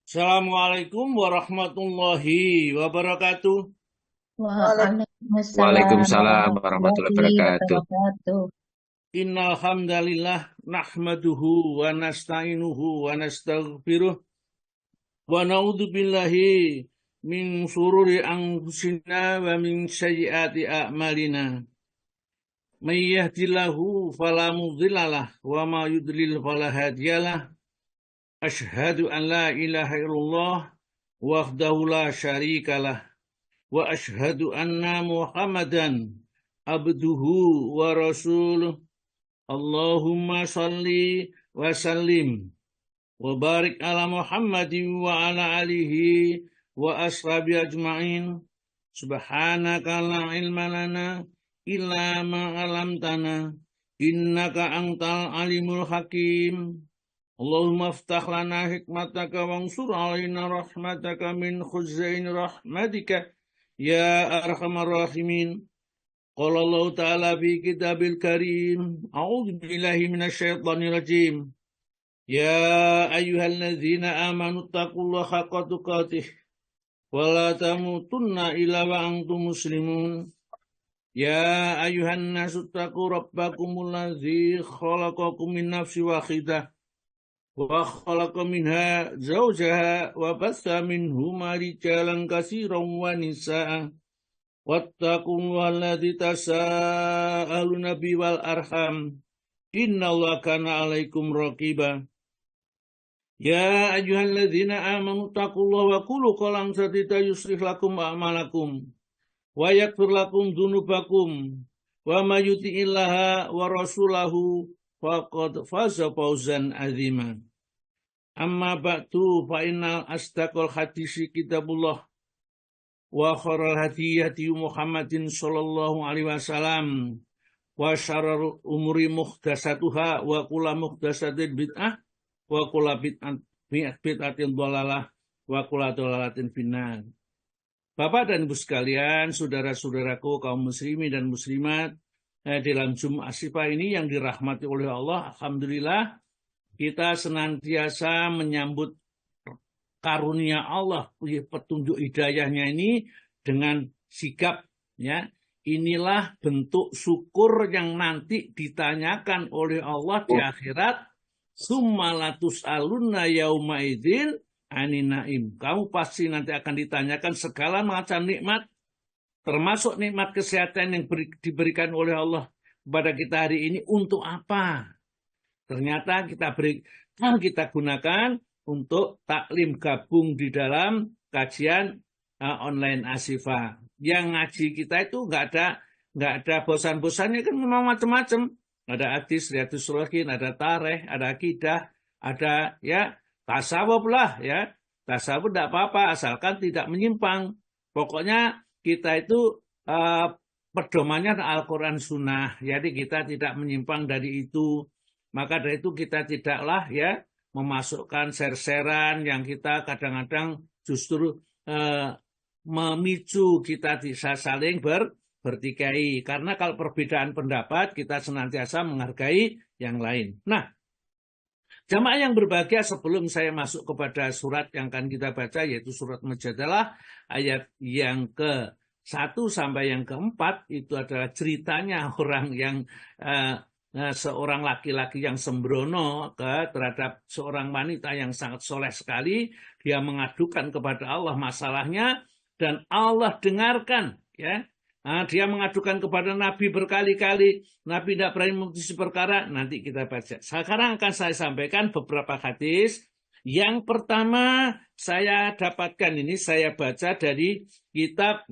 Assalamualaikum warahmatullahi wabarakatuh. Waalaikumsalam Waalaikumsalam warahmatullahi warahmatullahi wabarakatuh. wabarakatuh. Innal hamdalillah nahmaduhu wa nasta'inuhu wa nastaghfiruh wa na'udzu billahi min shururi anfusina wa min sayyiati a'malina. May yahdihillahu fala mudhillalah wa ma yudlil fala hadiyalah. Asyhadu an la ilaha illallah wahdahu la syarikalah wa asyhadu anna Muhammadan abduhu wa rasuluh. Allahumma salli wa sallim wa barik ala Muhammadin wa ala alihi wa ashabi ajma'in. Subhanaka la ilma lana illa ma 'allamtana innaka antal alimul hakim. Allahumma aftah lana hikmataka wansur alaina rahmataka min khuzain rahmatika ya arhamar rahimin. Qala Allah Ta'ala fi kitabil karim. A'udzu billahi minasyaitonir rajim. Ya ayyuhalladzina amanu taqullaha haqqa tuqatih wa la tamutunna illa wa antum muslimun. Ya ayyuhan nasu taqu rabbakumul ladzi khalaqakum min nafsin wahidah wa khalaqa minha zawjaha wa bassa minhuma rijalan katsiran wa nisaa'a. Wattaqullaha alladzi tasaaluna bihi wal arham. Innallaha kana 'alaikum raqiba. Ya ayyuhalladzina amanu taqullaha wa qulu qawlan sadida yuslih lakum a'malakum wa yaghfir lakum dzunubakum wa may yuti'illaha wa rasulahu faqad faza fawzan 'azima. Amma ba'du fa innal asdaqal hadisi kitabullah wa khairal hadi hadi Muhammadin sallallahu alaihi wasallam wa syarrul umuri muhdatsatuha wa kullu muhdatsatin bid'ah wa kullu bid'atin dhalalah wa kullu dhalalatin finnar. Bapak dan Ibu sekalian, saudara-saudaraku kaum muslimin dan muslimat, dalam Jumat Asyifa ini yang dirahmati oleh Allah, alhamdulillah kita senantiasa menyambut karunia Allah, petunjuk hidayahnya ini dengan sikap, ya. Inilah bentuk syukur yang nanti ditanyakan oleh Allah di akhirat. Summa latus'alunna yauma idzin anin naim. Kamu pasti nanti akan ditanyakan segala macam nikmat, termasuk nikmat kesehatan yang diberikan oleh Allah kepada kita hari ini untuk apa? Ternyata kita gunakan untuk taklim gabung di dalam kajian online Asyifa. Yang ngaji kita itu nggak ada bosan-bosannya, kan memang macam-macam. Ada hadis, riyadhus shalihin, ada tarikh, ada akidah, ada ya tasawuf lah ya. Tasawuf tidak apa-apa asalkan tidak menyimpang. Pokoknya kita itu pedomannya Al-Quran Sunnah. Jadi kita tidak menyimpang dari itu. Maka dari itu kita tidaklah ya memasukkan ser-seran yang kita kadang-kadang justru memicu kita bisa saling bertikai. Karena kalau perbedaan pendapat kita senantiasa menghargai yang lain. Nah, jamaah yang berbahagia, sebelum saya masuk kepada surat yang akan kita baca, yaitu surat Mujadalah ayat yang ke-1 sampai yang ke-4, itu adalah ceritanya orang yang seorang laki-laki yang sembrono terhadap seorang wanita yang sangat soleh sekali. Dia mengadukan kepada Allah masalahnya dan Allah dengarkan, ya. Dia mengadukan kepada Nabi berkali-kali, Nabi tidak berani memutuskan perkara. Nanti kita baca. Sekarang akan saya sampaikan beberapa hadis. Yang pertama saya dapatkan ini, saya baca dari kitab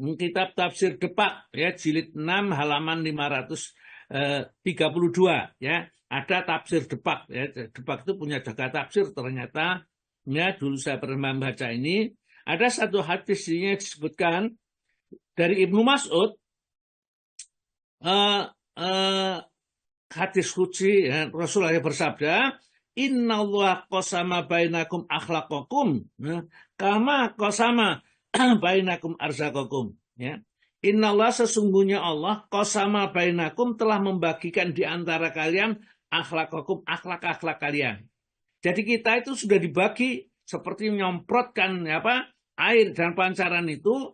tafsir Depak, ya, jilid 6 halaman 532, ya. Ada tafsir Depak, ya. Depak itu punya jaga tafsir ternyata, ya. Dulu saya pernah membaca ini. Ada satu hadis yang disebutkan dari Ibnu Mas'ud, hadis qudsi, ya, Rasulullah bersabda, Innallaha qasama bainakum akhlaqakum, ya, kama qasama bainakum arzaqakum, ya. Innallah, sesungguhnya Allah, qasama bainakum, telah membagikan di antara kalian akhlaqakum, akhlak-akhlak kalian. Jadi kita itu sudah dibagi seperti menyemprotkan air dan pancaran itu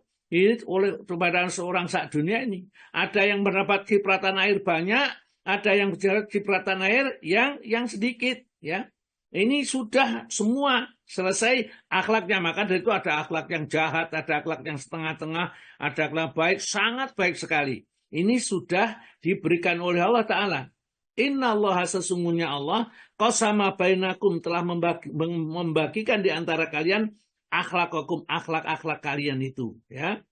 oleh kepada seorang sak dunia ini. Ada yang mendapat cipratan air banyak, ada yang mendapat cipratan air yang sedikit, ya. Ini sudah semua selesai akhlaknya. Maka dari itu ada akhlak yang jahat, ada akhlak yang setengah-tengah, ada akhlak baik, sangat baik sekali. Ini sudah diberikan oleh Allah Ta'ala. Inna Allah, sesungguhnya Allah, qasama bainakum, telah membagikan di antara kalian akhlakakum, akhlak-akhlak kalian itu. Ya.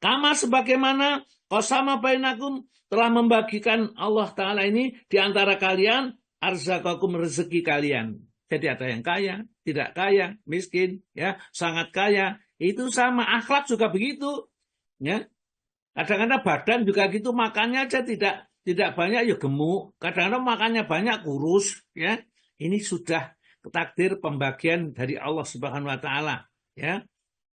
Kama sebagaimana qasama bainakum, telah membagikan Allah Ta'ala ini di antara kalian arzakakum, rezeki kalian. Jadi ada yang kaya, tidak kaya, miskin, ya, sangat kaya. Itu sama, akhlak juga begitu. Ya. Kadang-kadang badan juga gitu, makannya aja tidak banyak ya gemuk. Kadang-kadang makannya banyak kurus, ya. Ini sudah takdir pembagian dari Allah Subhanahu wa taala, ya.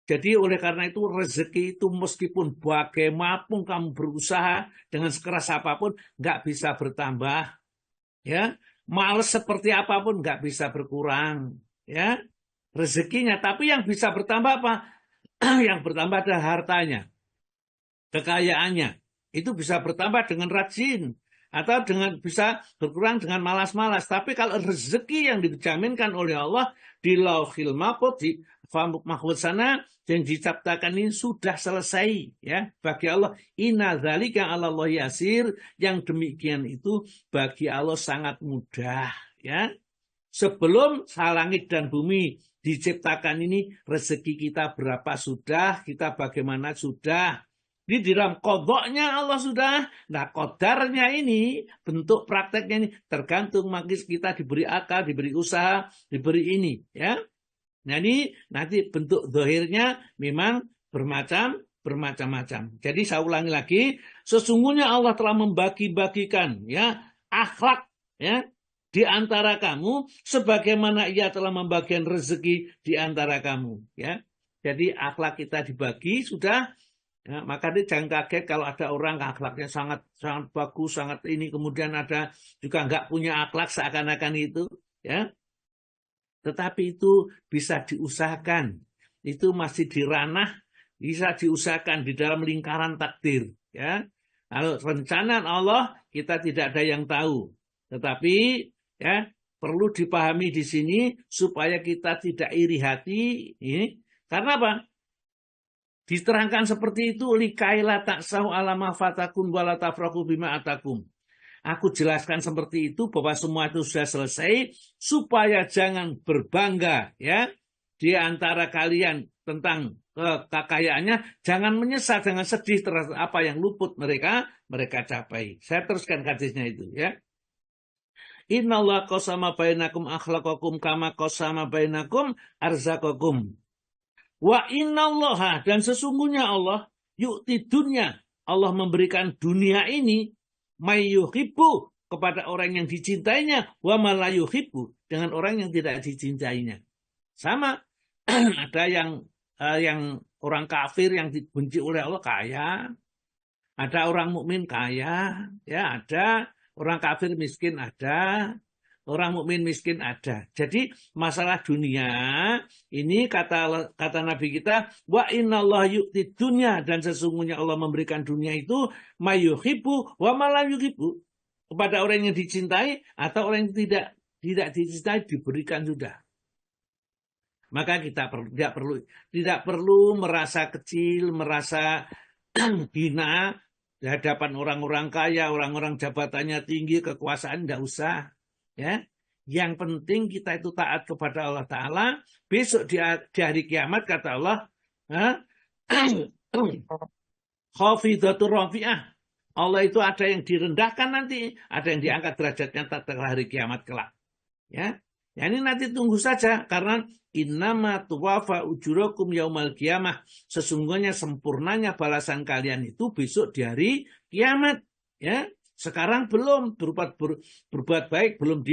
Jadi oleh karena itu rezeki itu meskipun bagaimanapun kamu berusaha dengan sekeras apapun nggak bisa bertambah, ya. Males seperti apapun nggak bisa berkurang, ya, rezekinya. Tapi yang bisa bertambah apa? Yang bertambah adalah hartanya, kekayaannya. Itu bisa bertambah dengan rajin atau dengan bisa berkurang dengan malas-malas. Tapi kalau rezeki yang dijaminkan oleh Allah di Lauhil Mahfuz, di mahfuz sana yang diciptakan ini sudah selesai, ya, bagi Allah. Inna dzalika 'alallahi yasir, yang demikian itu bagi Allah sangat mudah, ya. Sebelum langit dan bumi diciptakan ini, rezeki kita berapa sudah, kita bagaimana sudah. Di dalam kodoknya Allah sudah. Nah, kodarnya ini, bentuk prakteknya ini tergantung magis kita diberi akal, diberi usaha, diberi ini, ya. Nah, ini nanti bentuk zahirnya memang bermacam-macam. Jadi saya ulangi lagi, sesungguhnya Allah telah membagi-bagikan, ya, akhlak, ya, di antara kamu sebagaimana Ia telah membagikan rezeki di antara kamu, ya. Jadi akhlak kita dibagi sudah. Ya, maka dia jangan kaget kalau ada orang akhlaknya sangat sangat bagus, sangat ini, kemudian ada juga nggak punya akhlak seakan-akan itu, ya. Tetapi itu bisa diusahakan, itu masih di ranah, bisa diusahakan di dalam lingkaran takdir, ya. Kalau rencana Allah kita tidak ada yang tahu, tetapi ya perlu dipahami di sini supaya kita tidak iri hati, ini karena apa? Diterangkan seperti itu, likaila taksau ala ma fatakum wala tafrahu bima atakum. Aku jelaskan seperti itu bahwa semua itu sudah selesai supaya jangan berbangga, ya, di antara kalian tentang kekayaannya, jangan menyesal, jangan sedih terhadap apa yang luput mereka capai. Saya teruskan hadisnya itu, ya. Innallaha qasama bainakum akhlaqakum kama qasama bainakum arzaqakum. Wa innallaha, dan sesungguhnya Allah yu'ti dunya, Allah memberikan dunia ini mayyuhibbu, kepada orang yang dicintainya, wa malayuhibbu, dengan orang yang tidak dicintainya. Sama. Ada yang orang kafir yang dibenci oleh Allah kaya, ada orang mukmin kaya, ya, ada orang kafir miskin, ada orang mukmin miskin, ada. Jadi masalah dunia ini kata Nabi kita, wa innallaha yu'ti dunya, dan sesungguhnya Allah memberikan dunia itu mayuhibbu wa malayuhibbu, kepada orang yang dicintai atau orang yang tidak dicintai diberikan sudah. Maka kita tidak perlu merasa kecil, merasa hina di hadapan orang-orang kaya, orang-orang jabatannya tinggi, kekuasaan, tidak usah. Ya, yang penting kita itu taat kepada Allah Ta'ala. Besok di hari kiamat kata Allah, khafidatur rafi'ah, Allah itu ada yang direndahkan nanti, ada yang diangkat derajatnya pada hari kiamat kelak. Ya, ini nanti tunggu saja, karena innama tuwafa ujurakum yaumal kiamah, sesungguhnya sempurnanya balasan kalian itu besok di hari kiamat. Ya. Sekarang belum berbuat baik, belum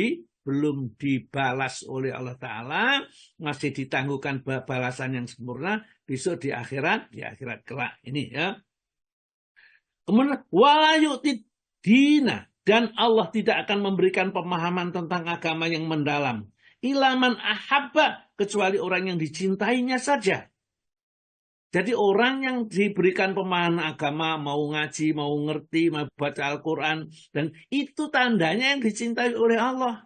dibalas oleh Allah Ta'ala, masih ditangguhkan balasan yang sempurna besok di akhirat kelak ini, ya. Kemudian walayu'tid dina, dan Allah tidak akan memberikan pemahaman tentang agama yang mendalam ilaman ahabba, kecuali orang yang dicintainya saja. Jadi orang yang diberikan pemahaman agama, mau ngaji, mau ngerti, mau baca Al-Quran, dan itu tandanya yang dicintai oleh Allah.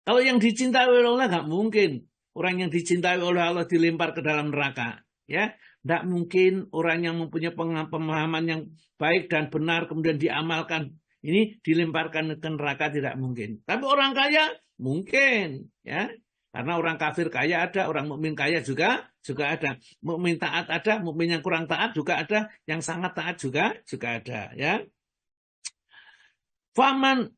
Kalau yang dicintai oleh Allah nggak mungkin orang yang dicintai oleh Allah dilempar ke dalam neraka. Ya, nggak mungkin orang yang mempunyai pemahaman yang baik dan benar kemudian diamalkan ini dilemparkan ke neraka, tidak mungkin. Tapi orang kaya mungkin, ya, karena orang kafir kaya ada, orang mukmin kaya juga ada, mukmin taat ada, mukmin yang kurang taat juga ada, yang sangat taat juga ada, ya. Faman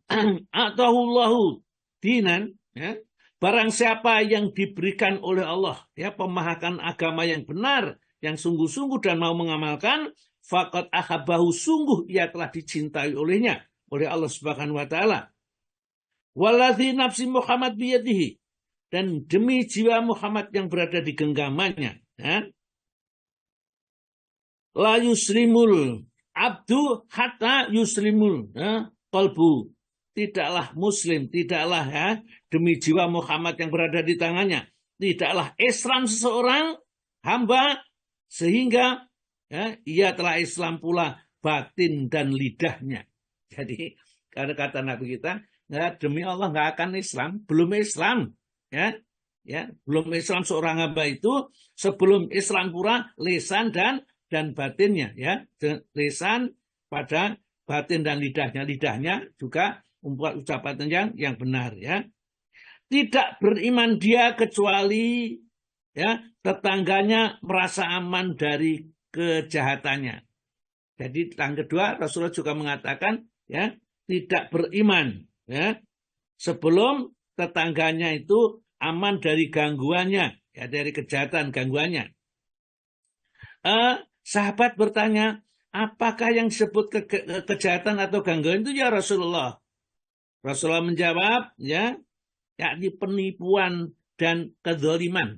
atahullahu dinan, ya, barang siapa yang diberikan oleh Allah, ya, pemahaman agama yang benar, yang sungguh-sungguh dan mau mengamalkan, faqad ahabbahu, sungguh ia telah dicintai olehnya, oleh Allah Subhanahu wa taala. Waladzi nafsi Muhammad biyadihi, dan demi jiwa Muhammad yang berada di genggamannya, ya, la yuslimul abdu hatta yuslimul, ya, qalbu. Tidaklah muslim, tidaklah, ya, demi jiwa Muhammad yang berada di tangannya, tidaklah Islam seseorang hamba sehingga, ya, ia telah Islam pula batin dan lidahnya. Jadi karena kata Nabi kita, ya, demi Allah nggak akan Islam, belum Islam, ya, belum Islam seorang hamba itu sebelum Islam pula lisan dan batinnya, ya, lisan pada batin dan lidahnya juga membuat ucapan yang benar, ya. Tidak beriman dia kecuali, ya, tetangganya merasa aman dari kejahatannya. Jadi yang kedua Rasulullah juga mengatakan, ya, tidak beriman, ya, sebelum tetangganya itu aman dari gangguannya, ya, dari kejahatan gangguannya. Sahabat bertanya, apakah yang disebut kejahatan atau gangguan itu, ya Rasulullah? Rasulullah menjawab, ya, yakni penipuan dan kezaliman.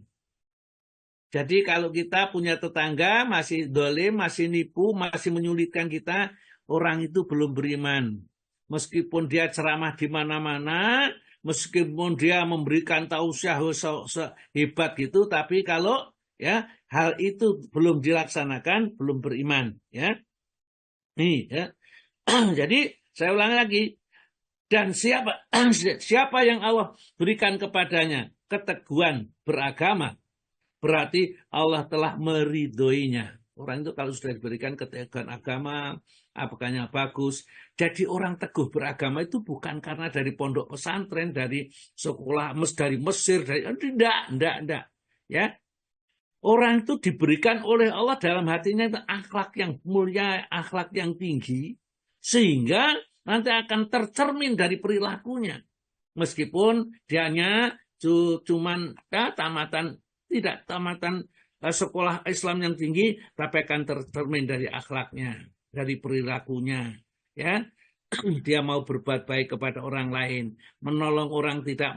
Jadi kalau kita punya tetangga masih dolim, masih nipu, masih menyulitkan kita, orang itu belum beriman. Meskipun dia ceramah di mana-mana, meskipun dia memberikan tausiah hebat gitu, tapi kalau, ya, hal itu belum dilaksanakan, belum beriman, ya. Nih, ya. Jadi saya ulangi lagi. Dan siapa yang Allah berikan kepadanya keteguhan beragama, berarti Allah telah meridhoinya. Orang itu kalau sudah diberikan keteguhan agama, apakahnya bagus. Jadi orang teguh beragama itu bukan karena dari pondok pesantren, dari sekolah, dari Mesir, dari tidak. Ya, orang itu diberikan oleh Allah dalam hatinya itu akhlak yang mulia, akhlak yang tinggi, sehingga nanti akan tercermin dari perilakunya. Meskipun dianya cuman, ya, tidak tamatan sekolah Islam yang tinggi, tapi akan tercermin dari akhlaknya, dari perilakunya, ya. Dia mau berbuat baik kepada orang lain, menolong orang tidak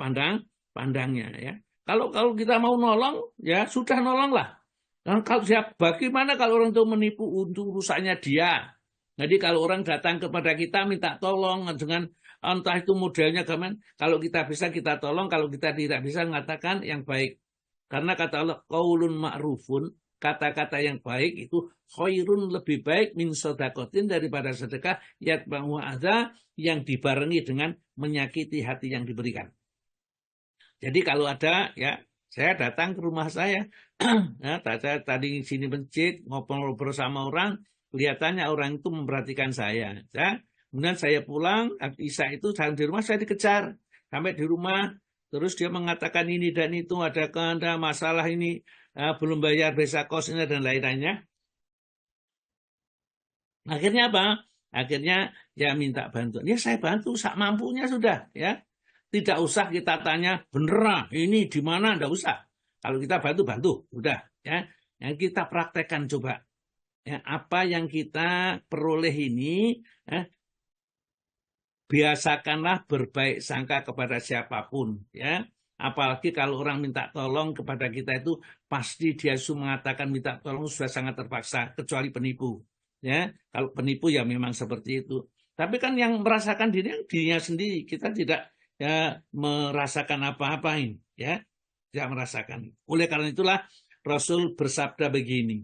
pandangnya, ya. Kalau kita mau nolong, ya sudah nolonglah. Dan kalau bagaimana kalau orang itu menipu untuk urusannya dia? Jadi kalau orang datang kepada kita minta tolong dengan entah itu modelnya gaman, kalau kita bisa kita tolong, kalau kita tidak bisa mengatakan yang baik. Karena kata Allah, qaulun ma'rufun, kata-kata yang baik itu khairun, lebih baik min shadaqatin, daripada sedekah yatba'u adza, yang dibarengi dengan menyakiti hati yang diberikan. Jadi kalau ada, ya, saya datang ke rumah saya, ya, tadi sini masjid ngobrol sama orang, kelihatannya orang itu memperhatikan saya. Ya. Kemudian saya pulang, Isya itu di rumah saya dikejar. Sampai di rumah, terus dia mengatakan ini dan itu, ada masalah ini, belum bayar besa kos ini dan lain-lainnya. Akhirnya apa? Akhirnya ya minta bantuan. Ya saya bantu, sak mampunya sudah. Ya, tidak usah kita tanya, bener ini di mana, tidak usah. Kalau kita bantu, udah. Ya, yang kita praktekkan coba. Ya, apa yang kita peroleh ini, ya, biasakanlah berbaik sangka kepada siapapun, ya. Apalagi kalau orang minta tolong kepada kita itu pasti dia mengatakan minta tolong sudah sangat terpaksa, kecuali penipu, ya. Kalau penipu ya memang seperti itu. Tapi kan yang merasakan dirinya sendiri, kita tidak ya merasakan apa-apa ini, ya, tidak merasakan. Oleh karena itulah Rasul bersabda begini,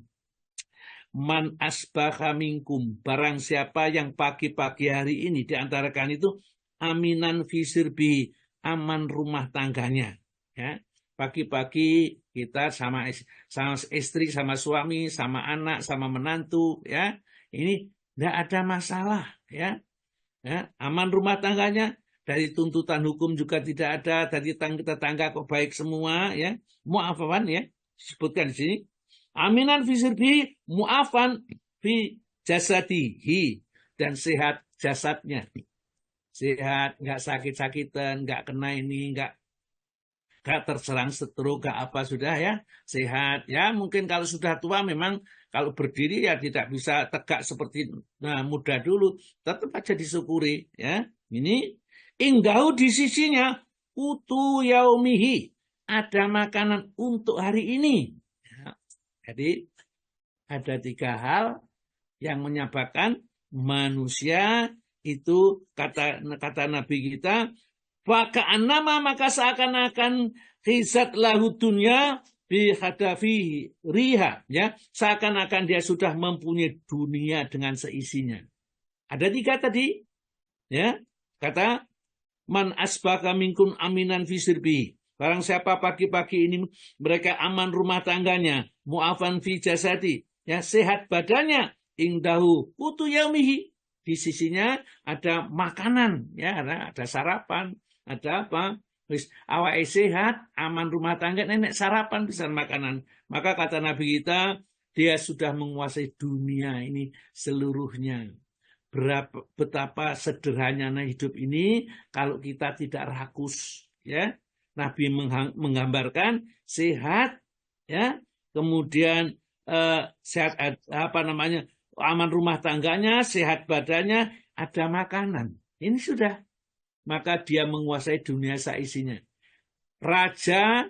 man asbaha minkum, barang siapa yang pagi-pagi hari ini di antara kalian itu aminan fisirbi, aman rumah tangganya, ya. Pagi-pagi kita sama istri, sama suami, sama anak, sama menantu, ya. Ini tidak ada masalah, ya. Ya, aman rumah tangganya, dari tuntutan hukum juga tidak ada, dari tetangga kok baik semua, ya. Mu'afan, ya, disebutkan di sini. Aminan fi sirbi, mu'afan fi jasadihi, dan sehat jasadnya. Sehat, nggak sakit-sakitan, nggak kena ini, nggak terserang stroke, nggak apa, sudah, ya, sehat. Ya, mungkin kalau sudah tua memang kalau berdiri ya tidak bisa tegak seperti muda dulu, tetap aja disyukuri, ya. Ini indahu, di sisinya, utu yaumihi, ada makanan untuk hari ini. Ya. Jadi ada 3 hal yang menyebabkan manusia itu, kata Nabi kita, Faka'annama, maka seakan-akan hisat lahu dunya bihadafi riha, ya, seakan-akan dia sudah mempunyai dunia dengan seisinya. Ada 3 tadi, ya, kata man asbaka minkum aminan fisirbi, barang siapa pagi-pagi ini mereka aman rumah tangganya, mu'afan fi jasadi, ya, sehat badannya, ingdahu utu yaumihi, di sisinya ada makanan, ya, ada sarapan, ada apa? Wis awake sehat, aman rumah tangga, nenek sarapan bisa makanan. Maka kata Nabi kita, dia sudah menguasai dunia ini seluruhnya. Betapa sederhananya hidup ini kalau kita tidak rakus, ya. Nabi menggambarkan sehat, ya, kemudian sehat, apa namanya, aman rumah tangganya, sehat badannya, ada makanan. Ini sudah, maka dia menguasai dunia seisinya. Raja,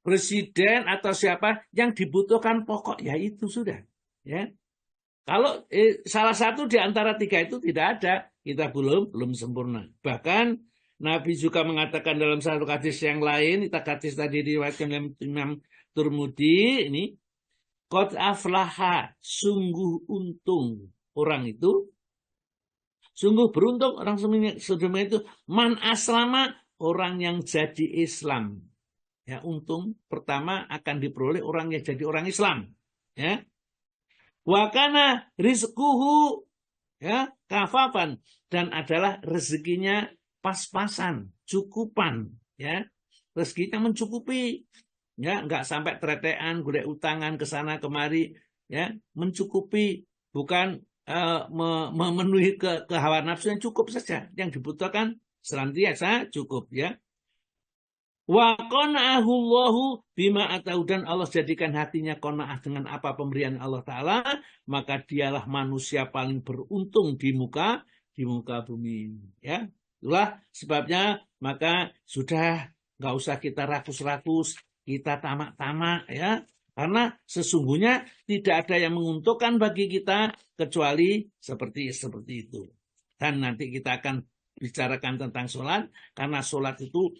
presiden atau siapa yang dibutuhkan pokok, ya itu sudah, ya. Kalau salah satu di antara 3 itu tidak ada, kita belum sempurna. Bahkan Nabi juga mengatakan dalam satu hadis yang lain, kita hadis tadi diriwayatkan oleh Imam Turmudi, ini qad aflaha, sungguh untung orang itu, sungguh beruntung orang sedunia itu, man aslama, orang yang jadi Islam. Ya, untung pertama akan diperoleh orang yang jadi orang Islam, ya. Wa kana rizquhu, ya, kafafan, dan adalah rezekinya pas-pasan, cukupan, ya. Rezekinya mencukupi, ya, enggak sampai teretean, golek utangan ke sana kemari, ya, mencukupi, bukan memenuhi ke hawa nafsu, yang cukup saja, yang dibutuhkan senantiasa cukup, ya. Wa qana'ahu Allahu bima atau, dan Allah jadikan hatinya qanaah dengan apa pemberian Allah Ta'ala, maka dialah manusia paling beruntung di muka bumi, ya. Itulah sebabnya, maka sudah nggak usah kita rakus-rakus, kita tamak-tamak, ya, karena sesungguhnya tidak ada yang menguntungkan bagi kita kecuali seperti itu. Dan nanti kita akan bicarakan tentang sholat, karena sholat itu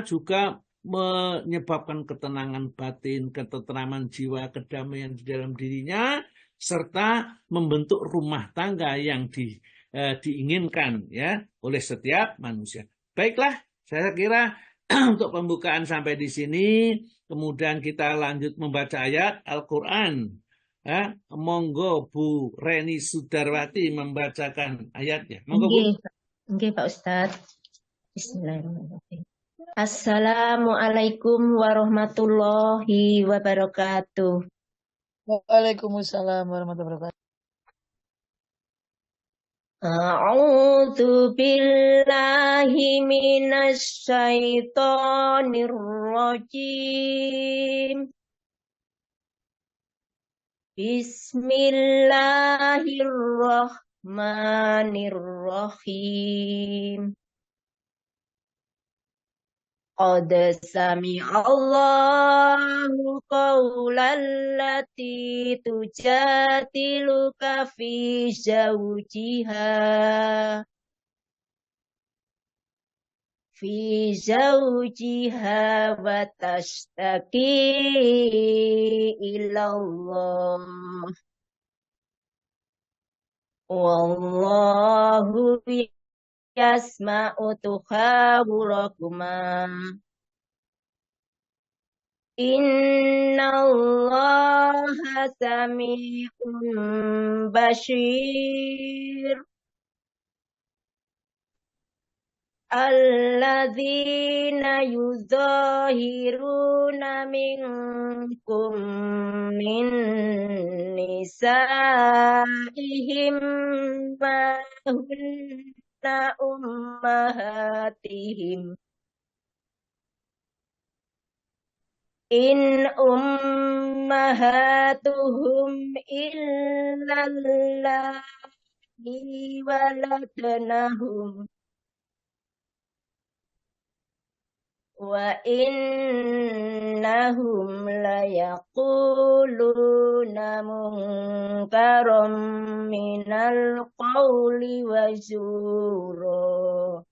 juga menyebabkan ketenangan batin, ketentraman jiwa, kedamaian di dalam dirinya, serta membentuk rumah tangga yang diinginkan, ya, oleh setiap manusia. Baiklah, saya kira untuk pembukaan sampai di sini, kemudian kita lanjut membaca ayat Al-Quran. Monggo Bu Reni Sudarwati membacakan ayatnya. Monggo Bu. Nggih, Pak Ustadz. Bismillahirrahmanirrahim. Assalamualaikum warahmatullahi wabarakatuh. Waalaikumsalam warahmatullahi wabarakatuh. A'udzu billahi minasy syaithanir rajim. Bismillahirrahmanirrahim. Qad sami'allahu qawlan lati tujadiluka fi zawjiha fi zawjiha wa tashtaki ilallah. Wallahu yasma'u tuhawurakuma. Innallaha sami'un bashir. Alladzina yuzahiruna minkum min nisaihim ma hunna ummahatihim. In ummahatuhum illallati waladnahum. Wa innahum layaquluna munkaram minal qawli wa zura.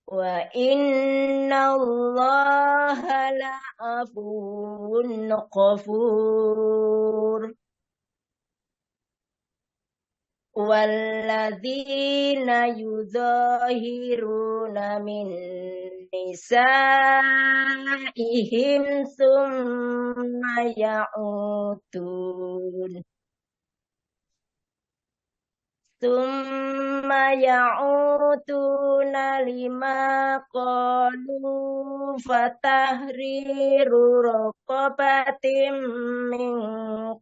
Wa innallaha la'afuwun ghafur. Walladzina yuzahiruna min nisaihim summa ya'utuna lima qalu fatahriru raqabatin min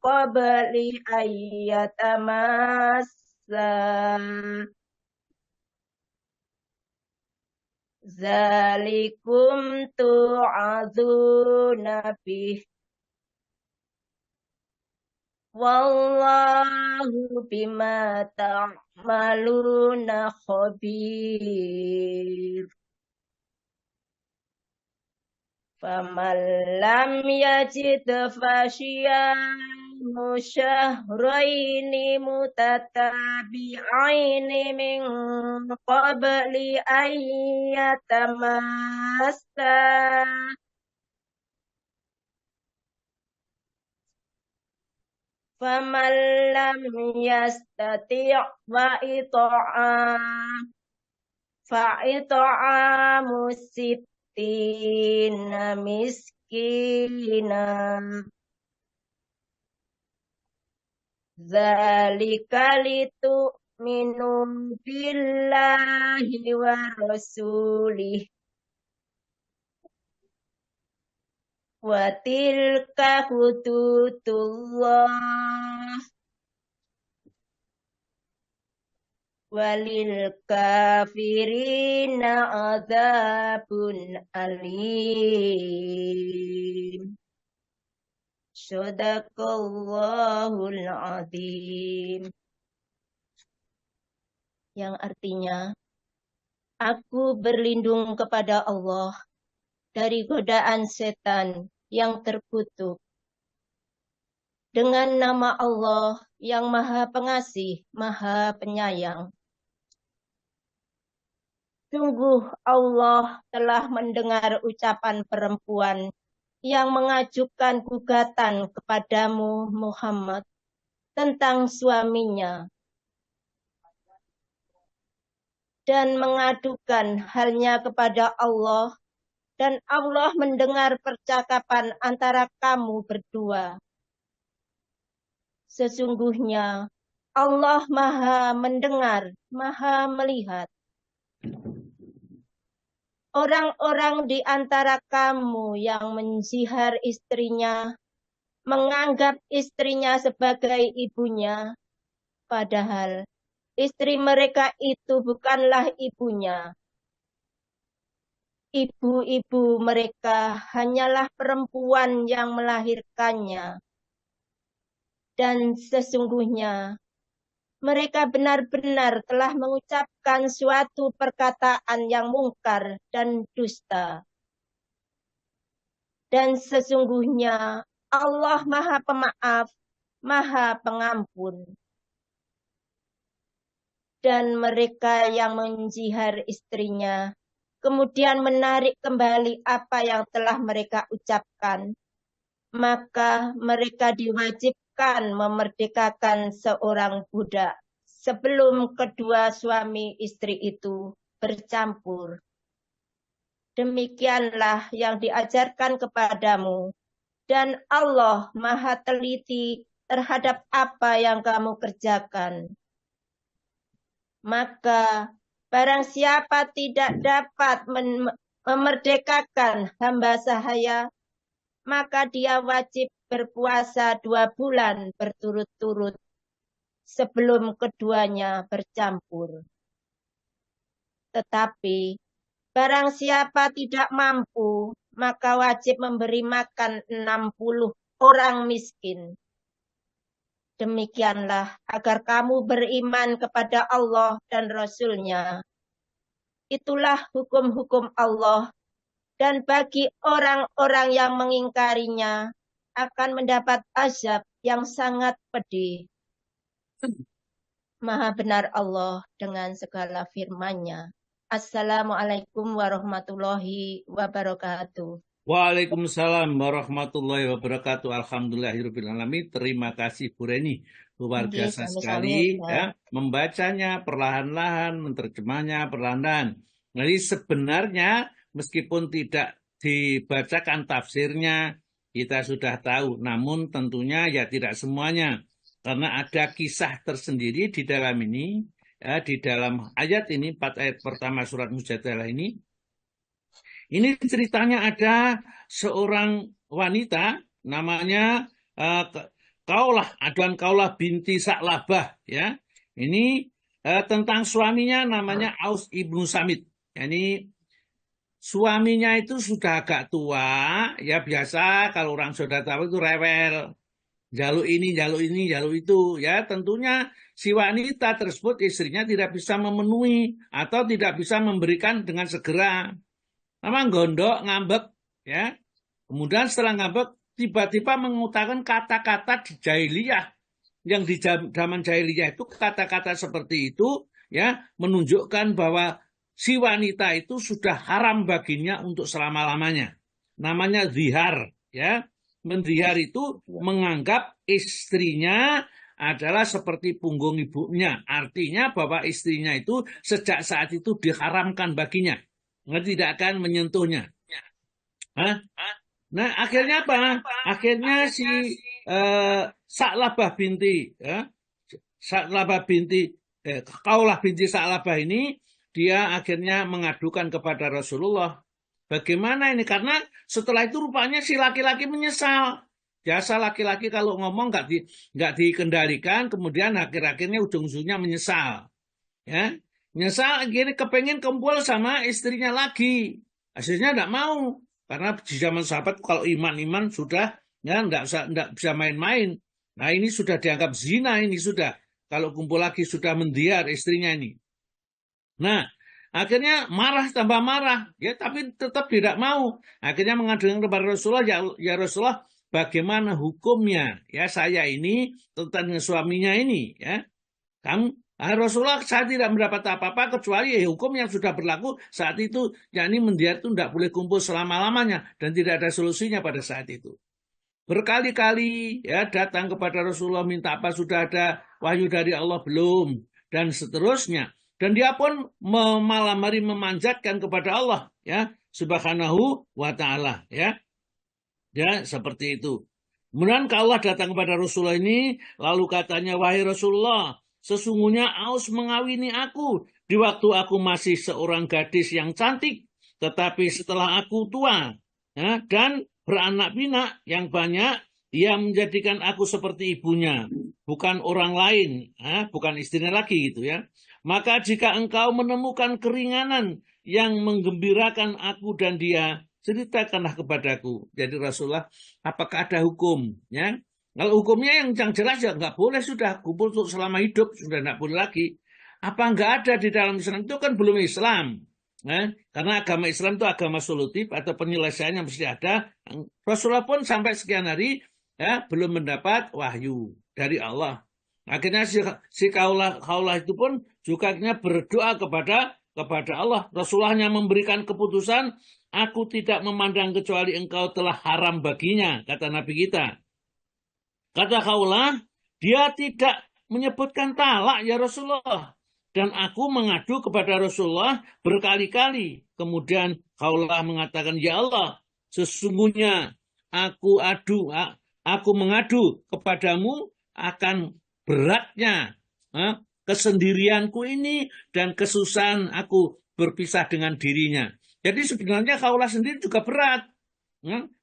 qabli ayyatamas zalikum tu'adzuna bih. Wallahu bima ta'maluna khabir. Faman lam yajid fasyiyamu syahraini mutatabi'aini min qabli ayyatamassa. Faman lam yastati' fa'ita'amu sittina miskina. Zalika litu'minu billahi wa rasulih. Wa tilka hududullah walil kafirina adzabun alim. Shadaqallahul azim. Yang artinya, aku berlindung kepada Allah dari godaan setan yang terkutuk. Dengan nama Allah yang Maha Pengasih, Maha Penyayang. Sungguh Allah telah mendengar ucapan perempuan yang mengajukan gugatan kepadamu Muhammad tentang suaminya dan mengadukan halnya kepada Allah, dan Allah mendengar percakapan antara kamu berdua. Sesungguhnya Allah Maha mendengar, Maha melihat. Orang-orang di antara kamu yang menzihar istrinya, menganggap istrinya sebagai ibunya, padahal istri mereka itu bukanlah ibunya. Ibu-ibu mereka hanyalah perempuan yang melahirkannya. Dan sesungguhnya mereka benar-benar telah mengucapkan suatu perkataan yang mungkar dan dusta. Dan sesungguhnya Allah Maha Pemaaf, Maha Pengampun. dan mereka yang menjihar istrinya, kemudian menarik kembali apa yang telah mereka ucapkan, maka mereka diwajibkan memerdekakan seorang budak sebelum kedua suami istri itu bercampur. Demikianlah yang diajarkan kepadamu, dan Allah Maha teliti terhadap apa yang kamu kerjakan. Maka barang siapa tidak dapat memerdekakan hamba sahaya, maka dia wajib berpuasa 2 bulan berturut-turut sebelum keduanya bercampur. Tetapi barang siapa tidak mampu, maka wajib memberi makan 60 orang miskin. Demikianlah agar kamu beriman kepada Allah dan Rasul-Nya. Itulah hukum-hukum Allah, dan bagi orang-orang yang mengingkarinya akan mendapat azab yang sangat pedih. Maha benar Allah dengan segala firman-Nya. Assalamualaikum warahmatullahi wabarakatuh. Waalaikumsalam warahmatullahi wabarakatuh. Alhamdulillahirrahmanirrahim. Terima kasih Bu Reni. Luar Nggih, biasa sami-sami, sekali Ustaz. ya. Membacanya perlahan-lahan, menerjemahnya perlahan-lahan. Jadi sebenarnya meskipun tidak dibacakan tafsirnya, kita sudah tahu. Namun tentunya ya tidak semuanya. Karena ada kisah tersendiri di dalam ini. Ya, di dalam ayat ini, 4 ayat pertama surat Mujadalah ini. Ini ceritanya ada seorang wanita namanya Kaulah binti Sa'labah ya. Ini tentang suaminya namanya Aus ibnu Samit. Ini suaminya itu sudah agak tua, ya biasa kalau orang sudah tahu itu rewel. Jaluk ini, jaluk itu ya. Tentunya si wanita tersebut istrinya tidak bisa memenuhi atau tidak bisa memberikan dengan segera. Memang gondok, ngambek, ya. Kemudian setelah ngambek, tiba-tiba mengutarakan kata-kata di jahiliyah. Yang di zaman jahiliyah itu kata-kata seperti itu, ya, menunjukkan bahwa si wanita itu sudah haram baginya untuk selama-lamanya. Namanya zihar, ya. Menzihar itu menganggap istrinya adalah seperti punggung ibunya. Artinya bahwa istrinya itu sejak saat itu diharamkan baginya. Tidak akan menyentuhnya. Hah? Nah, akhirnya apa? Akhirnya si Sa'labah binti, ya, Kaulah binti Sa'labah ini, dia akhirnya mengadukan kepada Rasulullah. Bagaimana ini? Karena setelah itu rupanya si laki-laki menyesal. Biasa laki-laki kalau ngomong nggak dikendalikan, kemudian akhir-akhirnya ujung-ujungnya menyesal. Ya, nyesal akhirnya kepengen kumpul sama istrinya lagi. Akhirnya tidak mau. Karena di zaman sahabat kalau iman-iman sudah ya nggak bisa main-main. Nah ini sudah dianggap zina ini sudah. Kalau kumpul lagi sudah mendiar istrinya ini. Nah akhirnya marah tambah marah. Ya tapi tetap tidak mau. Akhirnya mengadukan kepada Rasulullah, ya Rasulullah bagaimana hukumnya? Ya saya ini tentang suaminya ini. Ya kamu Rasulullah saya tidak mendapat apa-apa kecuali hukum yang sudah berlaku saat itu, yakni mendiar itu tidak boleh kumpul selama-lamanya dan tidak ada solusinya pada saat itu. Berkali-kali ya datang kepada Rasulullah minta apa, sudah ada wahyu dari Allah belum, dan seterusnya. Dan dia pun malam hari memanjatkan kepada Allah ya Subhanahu wa taala ya. Ya seperti itu. Kemudian Allah datang kepada Rasulullah ini lalu katanya, wahai Rasulullah, sesungguhnya Aus mengawini aku di waktu aku masih seorang gadis yang cantik. Tetapi setelah aku tua ya, dan beranak pinak yang banyak, dia menjadikan aku seperti ibunya. Bukan orang lain, ya, bukan istrinya lagi gitu ya. Maka jika engkau menemukan keringanan yang menggembirakan aku dan dia, ceritakanlah kepadaku. Jadi Rasulullah, apakah ada hukum? Ya, kalau hukumnya yang jelas ya nggak boleh sudah kumpul untuk selama hidup, sudah nggak boleh lagi. Apa nggak ada di dalam Islam itu kan belum Islam. Nah, karena agama Islam itu agama solutif atau penyelesaiannya mesti ada. Rasulullah pun sampai sekian hari ya belum mendapat wahyu dari Allah. Akhirnya si kaulah itu pun juga akhirnya berdoa kepada Allah. Rasulullahnya memberikan keputusan, aku tidak memandang kecuali engkau telah haram baginya, kata Nabi kita. Kata Khawlah, dia tidak menyebutkan talak ya Rasulullah. Dan aku mengadu kepada Rasulullah berkali-kali. Kemudian Khawlah mengatakan, ya Allah, sesungguhnya aku mengadu kepadamu akan beratnya kesendirianku ini dan kesusahan aku berpisah dengan dirinya. Jadi sebenarnya Khawlah sendiri juga berat.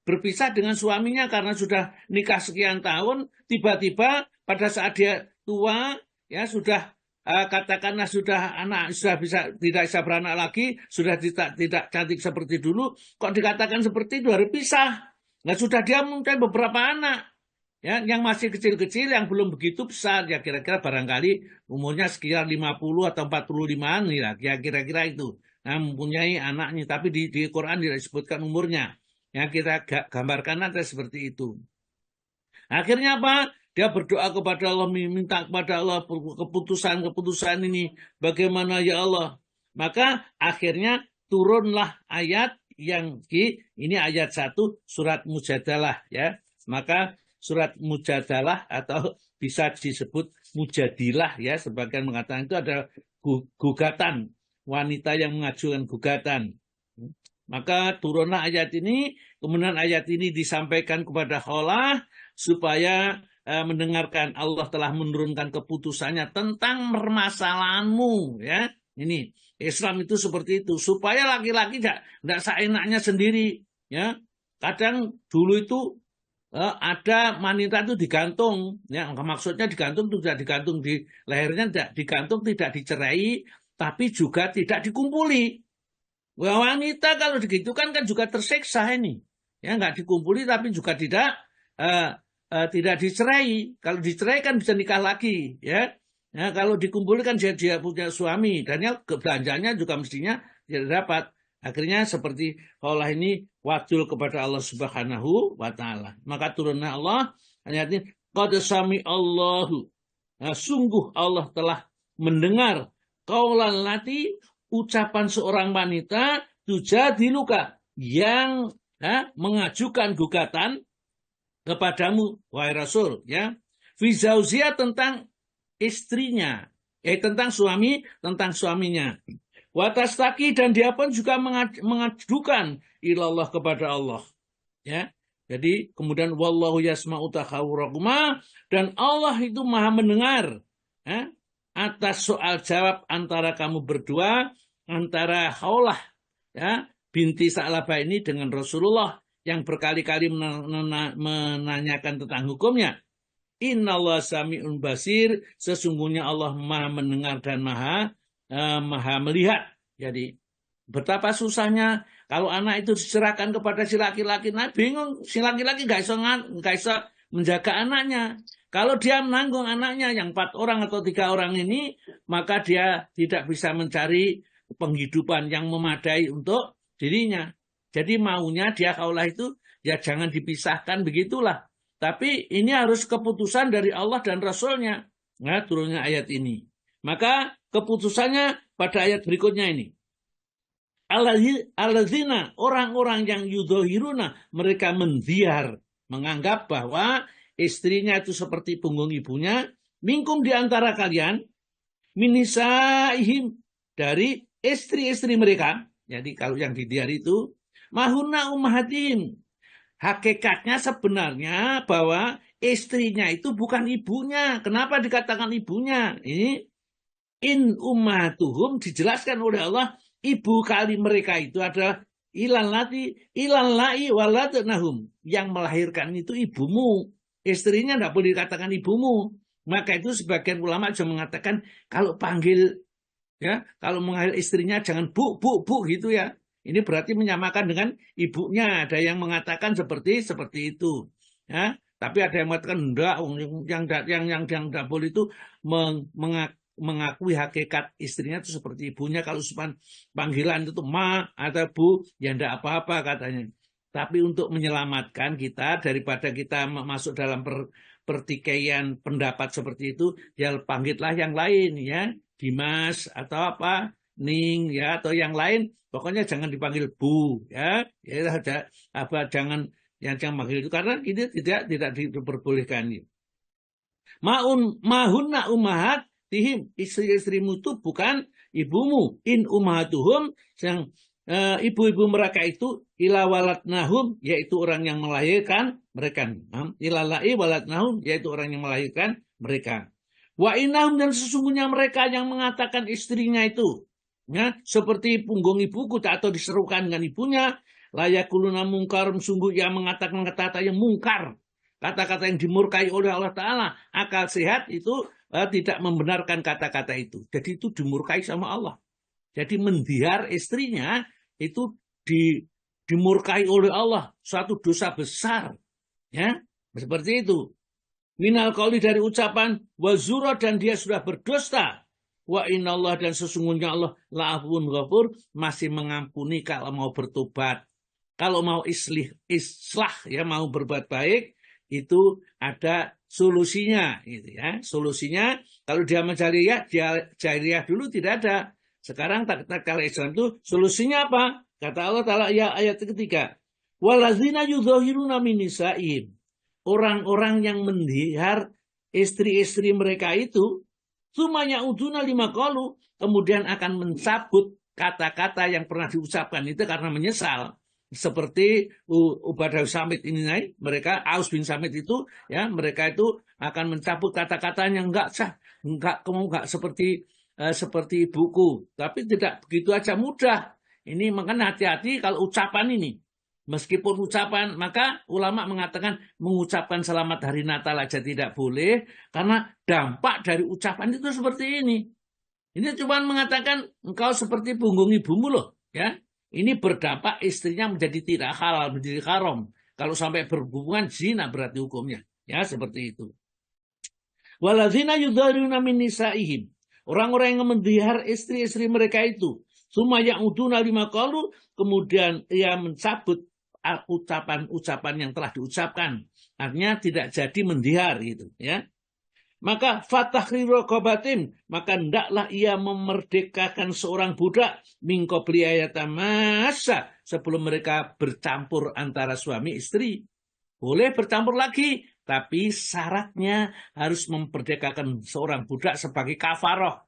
Berpisah dengan suaminya karena sudah nikah sekian tahun, tiba-tiba pada saat dia tua, ya sudah katakanlah sudah tidak bisa beranak lagi, sudah tidak cantik seperti dulu, kok dikatakan seperti itu harus pisah. Nah sudah dia mempunyai beberapa anak, ya yang masih kecil-kecil, yang belum begitu besar, ya kira-kira barangkali umurnya sekitar 50 atau 45-an ya kira-kira itu. Nah mempunyai anaknya, tapi di Quran tidak disebutkan umurnya. Yang kita gambarkan ada seperti itu. Akhirnya apa? Dia berdoa kepada Allah, minta kepada Allah keputusan ini. Bagaimana ya Allah? Maka akhirnya turunlah ayat yang ini ayat 1 surat Mujadalah ya. Maka surat Mujadalah atau bisa disebut Mujadilah ya. Sebagian mengatakan itu ada gugatan, wanita yang mengajukan gugatan. Maka turunlah ayat ini, kemudian ayat ini disampaikan kepada Khawlah supaya mendengarkan Allah telah menurunkan keputusannya tentang permasalahanmu ya. Ini Islam itu seperti itu, supaya laki-laki tidak seenaknya sendiri ya. Kadang dulu itu ada wanita itu digantung ya, maksudnya digantung itu tidak digantung di lehernya, tidak digantung, tidak dicerai, tapi juga tidak dikumpuli. Wanita kalau digitukan kan juga tersiksa ini, ya nggak dikumpuli tapi juga tidak dicerai. Kalau dicerai kan bisa nikah lagi, ya. Nah, kalau dikumpuli kan dia punya suami dan ya belanjanya juga mestinya tidak dapat. Akhirnya seperti Allah ini wajul kepada Allah Subhanahu wa Ta'ala. Maka turunnya Allah ayat ini, qad sami Allahu. Nah, sungguh Allah telah mendengar qaulan lati, ucapan seorang wanita tujadiluka yang mengajukan gugatan kepadamu wahai Rasul ya, fi zauziyah tentang istrinya, tentang suaminya. Watastaki, dan dia pun juga mengajukan ilallah kepada Allah ya. Jadi kemudian wallahu yasma'u tahawurakuma, dan Allah itu maha mendengar ya, atas soal jawab antara kamu berdua, antara Khawlah ya binti Sa'labah ini dengan Rasulullah yang berkali-kali menanyakan tentang hukumnya. Innallaha sami'un basir, sesungguhnya Allah maha mendengar dan maha melihat. Jadi betapa susahnya kalau anak itu diserahkan kepada si laki-laki. Nah bingung, si laki-laki nggak bisa menjaga anaknya. Kalau dia menanggung anaknya yang 4 orang atau 3 orang ini, maka dia tidak bisa mencari penghidupan yang memadai untuk dirinya. Jadi maunya dia Khawlah itu ya jangan dipisahkan begitulah. Tapi ini harus keputusan dari Allah dan Rasulnya. Nah, turunnya ayat ini. Maka keputusannya pada ayat berikutnya ini. Alladzina, orang-orang yang yudhohiruna, mereka menziar, menganggap bahwa istrinya itu seperti punggung ibunya, minkum di antara kalian, minisaihim, dari istri-istri mereka. Jadi kalau yang didiar itu mahunna ummahatihim, hakikatnya sebenarnya bahwa istrinya itu bukan ibunya. Kenapa dikatakan ibunya? Ini in ummatuhum dijelaskan oleh Allah, ibu kali mereka itu adalah ilalai waladnahum, yang melahirkan itu ibumu. Istrinya tidak boleh dikatakan ibumu. Maka itu sebagian ulama juga mengatakan kalau panggil ya, kalau mengambil istrinya jangan bu gitu ya. Ini berarti menyamakan dengan ibunya. Ada yang mengatakan seperti itu. Ya, tapi ada yang mengatakan enggak, yang tidak boleh itu mengakui hakikat istrinya itu seperti ibunya. Kalau panggilan itu ma atau bu, ya enggak apa-apa katanya. Tapi untuk menyelamatkan kita daripada kita masuk dalam pertikaian pendapat seperti itu, ya panggillah yang lain ya. Dimas atau apa, Ning ya atau yang lain, pokoknya jangan dipanggil Bu ya. Ya ada apa jangan jangan panggil itu karena ini tidak diperbolehkan. Mahunna ummahat tihim, istri-istrimu itu bukan ibumu. In ummahatuhum, yang ibu-ibu mereka itu ila walatnahum, yaitu orang yang melahirkan mereka. Ilalai walatnahum, yaitu orang yang melahirkan mereka. Wa innahum, dan sesungguhnya mereka yang mengatakan istrinya itu, ya, seperti punggung ibuku atau diserukan dengan ibunya, layakuluna mungkar, sungguh yang mengatakan kata-kata yang mungkar, kata-kata yang dimurkai oleh Allah Ta'ala. Akal sehat itu tidak membenarkan kata-kata itu. Jadi itu dimurkai sama Allah. Jadi mendiar istrinya itu dimurkai oleh Allah. Suatu dosa besar. Ya, seperti itu. Minal qauli, dari ucapan, wazura, dan dia sudah berdusta. Wa innallaha, dan sesungguhnya Allah la'afun ghafur, masih mengampuni kalau mau bertobat. Kalau mau islah ya, mau berbuat baik, itu ada solusinya gitu ya. Solusinya kalau dia mencari ya jariah dulu tidak ada. Sekarang kalau Islam itu solusinya apa? Kata Allah Ta'ala ya ayat ketiga. Walazina yudhahiruna min nisa'ihim. Orang-orang yang mendihar istri-istri mereka itu, sumanya uduna lima qalu, kemudian akan mencabut kata-kata yang pernah diucapkan itu karena menyesal. Seperti Ubadah Samit ini, mereka Aus bin Samit itu, ya, mereka itu akan mencabut kata-katanya enggak seperti ibuku, tapi tidak begitu aja mudah. Ini makanya hati-hati kalau ucapan ini. Meskipun ucapan, maka ulama mengatakan mengucapkan selamat hari Natal aja tidak boleh, karena dampak dari ucapan itu seperti ini. Ini cuma mengatakan engkau seperti punggung ibumu loh, ya. Ini berdampak istrinya menjadi tidak halal, menjadi haram. Kalau sampai berhubungan zina berarti hukumnya, ya seperti itu. Waladzina yudharuna min nisa'ihim. Orang-orang yang mendihar istri-istri mereka itu, summa ya'uduna lima qalu, kemudian ia mencabut ucapan-ucapan yang telah diucapkan, artinya tidak jadi mendihar gitu ya. Maka fatahriru raqabatin, maka hendaklah ia memerdekakan seorang budak min qabli ayatamassa, sebelum mereka bercampur antara suami istri. Boleh bercampur lagi, tapi syaratnya harus memperdekakan seorang budak sebagai kafaroh.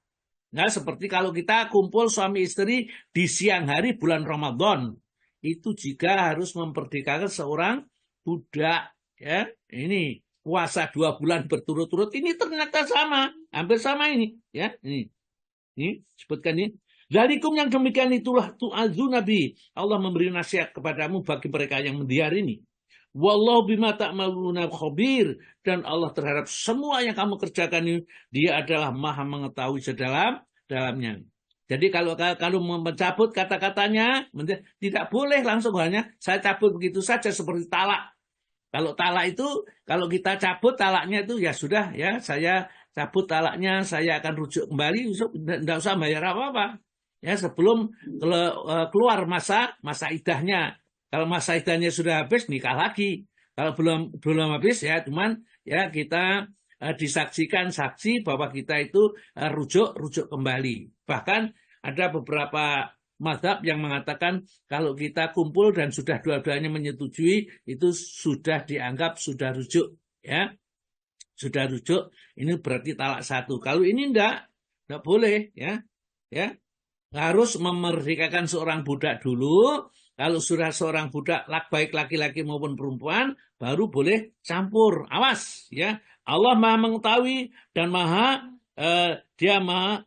Nah, seperti kalau kita kumpul suami istri di siang hari bulan Ramadan, itu juga harus memperdekakan seorang budak, ya. Ini puasa 2 bulan berturut-turut, ini ternyata sama, hampir sama ini, ya. Ini sebutkan ini. Zalikum, yang demikian itulah tu'adzu Nabi, Allah memberi nasihat kepadamu bagi mereka yang mendiar ini. Wallahu bima ta'maluna khabir, dan Allah terhadap semua yang kamu kerjakan ini, dia adalah maha mengetahui sedalam-dalamnya. Jadi kalau mencabut kata-katanya, tidak boleh langsung hanya saya cabut begitu saja seperti talak. Kalau talak itu, kalau kita cabut talaknya itu ya sudah ya, saya cabut talaknya, saya akan rujuk kembali, tidak usah bayar apa-apa. Ya, sebelum keluar masa idahnya. Kalau masa idahnya sudah habis, nikah lagi. Kalau belum habis ya, cuman ya kita disaksikan saksi bahwa kita itu rujuk kembali. Bahkan ada beberapa mazhab yang mengatakan kalau kita kumpul dan sudah dua-duanya menyetujui, itu sudah dianggap sudah rujuk, ya. Sudah rujuk, ini berarti talak 1. Kalau ini enggak boleh, ya. Ya. Harus memerdekakan seorang budak dulu. Kalau sudah seorang budak, baik laki-laki maupun perempuan, baru boleh campur. Awas, ya. Allah Maha mengetahui dan Dia Maha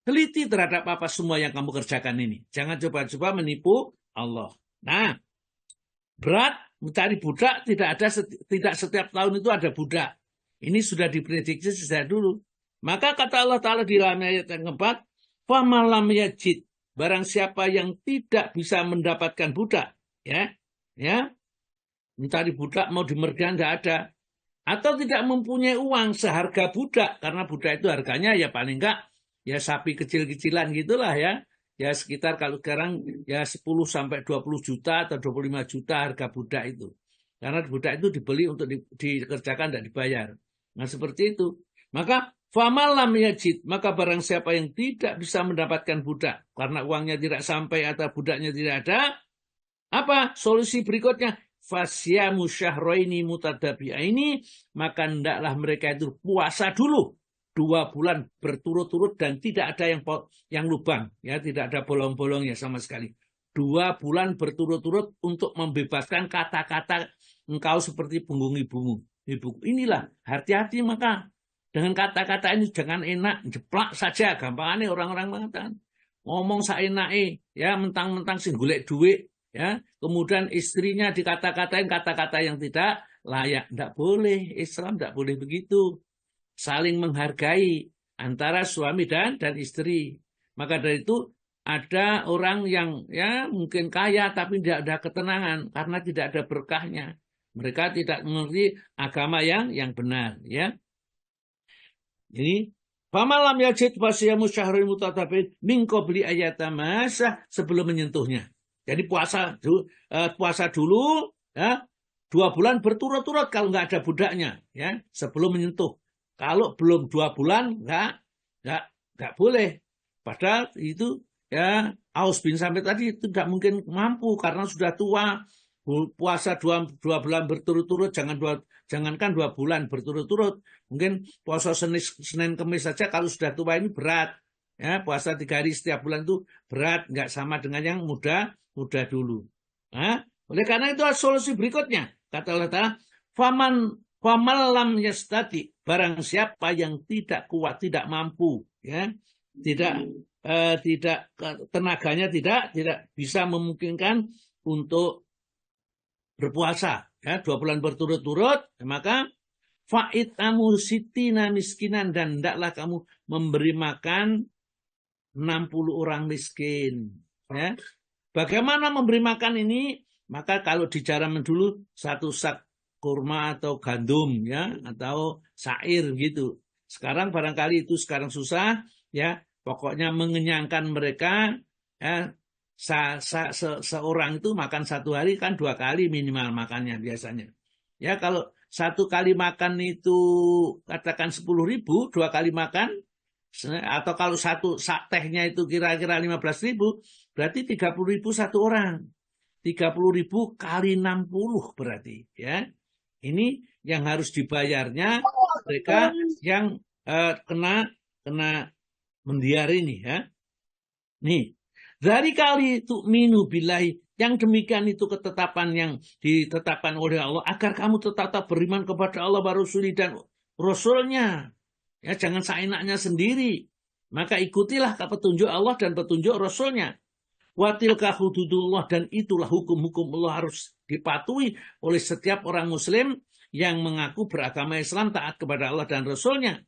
teliti terhadap apa semua yang kamu kerjakan ini. Jangan coba-coba menipu Allah. Nah, berat mencari budak, tidak setiap tahun itu ada budak. Ini sudah diprediksi sejak dulu. Maka kata Allah Ta'ala di dalam ayat yang keempat, famalam yajid, barang siapa yang tidak bisa mendapatkan budak, ya, mencari budak mau dimerdekakan tidak ada, atau tidak mempunyai uang seharga budak, karena budak itu harganya ya paling enggak ya sapi kecil-kecilan gitulah ya. Ya sekitar kalau sekarang ya 10 sampai 20 juta atau 25 juta harga budak itu. Karena budak itu dibeli untuk dikerjakan dan dibayar. Nah seperti itu. Maka Famalam yajid, maka barang siapa yang tidak bisa mendapatkan budak karena uangnya tidak sampai atau budaknya tidak ada, apa solusi berikutnya? Fasyamu syahraini mutadabi'aini, maka hendaklah mereka itu puasa dulu 2 bulan berturut-turut dan tidak ada yang lubang, ya, tidak ada bolong-bolongnya sama sekali. 2 bulan berturut-turut untuk membebaskan kata-kata engkau seperti punggung ibumu. Inilah hati-hati maka. Dengan kata-kata ini jangan enak, jeplak saja. Gampangannya orang-orang mengatakan ngomong saenake, ya, mentang-mentang sing golek duit, ya. Kemudian istrinya dikata-katain kata-kata yang tidak layak. Tidak boleh, Islam tidak boleh begitu. Saling menghargai antara suami dan istri. Maka dari itu ada orang yang, ya, mungkin kaya tapi tidak ada ketenangan karena tidak ada berkahnya. Mereka tidak mengerti agama yang benar, ya. Ini famalam yajid fasiyamu syahrin mutatabi'in min qabli ayatamasa, sebelum menyentuhnya. Jadi puasa dulu, ya, 2 bulan berturut-turut kalau nggak ada budaknya, ya, sebelum menyentuh. Kalau belum 2 bulan nggak boleh. Padahal itu, ya, Aus bin Samit tadi itu tidak mungkin mampu karena sudah tua. Puasa 2 bulan berturut-turut, jangankan 2 bulan berturut-turut, mungkin puasa Senin Kemis saja kalau sudah tua ini berat, ya. Puasa 3 hari setiap bulan itu berat, nggak sama dengan yang muda dulu. Nah, oleh karena itu solusi berikutnya kata Allah Ta'ala, faman lam yastati, barang siapa yang tidak kuat, tidak mampu, ya, tidak tenaganya tidak bisa memungkinkan untuk berpuasa, ya, 2 bulan berturut-turut, maka fa'itamu sitina miskinan, dan hendaklah kamu memberi makan 60 orang miskin, ya. Bagaimana memberi makan ini? Maka kalau di zaman dulu 1 sak kurma atau gandum, ya, atau sair gitu. Sekarang barangkali itu sekarang susah, ya. Pokoknya mengenyangkan mereka, ya. Seorang itu makan 1 hari kan 2 kali minimal makannya biasanya. Ya, kalau 1 kali makan itu katakan 10.000, 2 kali makan, atau kalau 1 sak tehnya itu kira-kira 15.000, berarti 30.000 1 orang. 30.000 kali 60 berarti, ya. Ini yang harus dibayarnya mereka yang kena mendiar ini, ya. Nih, dari kali tu'minu billahi, yang demikian itu ketetapan yang ditetapkan oleh Allah agar kamu tetap beriman kepada Allah wa Rasuli dan Rasulnya. Ya, jangan seenaknya sendiri. Maka ikutilah petunjuk Allah dan petunjuk Rasulnya. Wa tilka hududullah, dan itulah hukum-hukum Allah harus dipatuhi oleh setiap orang Muslim yang mengaku beragama Islam, taat kepada Allah dan Rasulnya.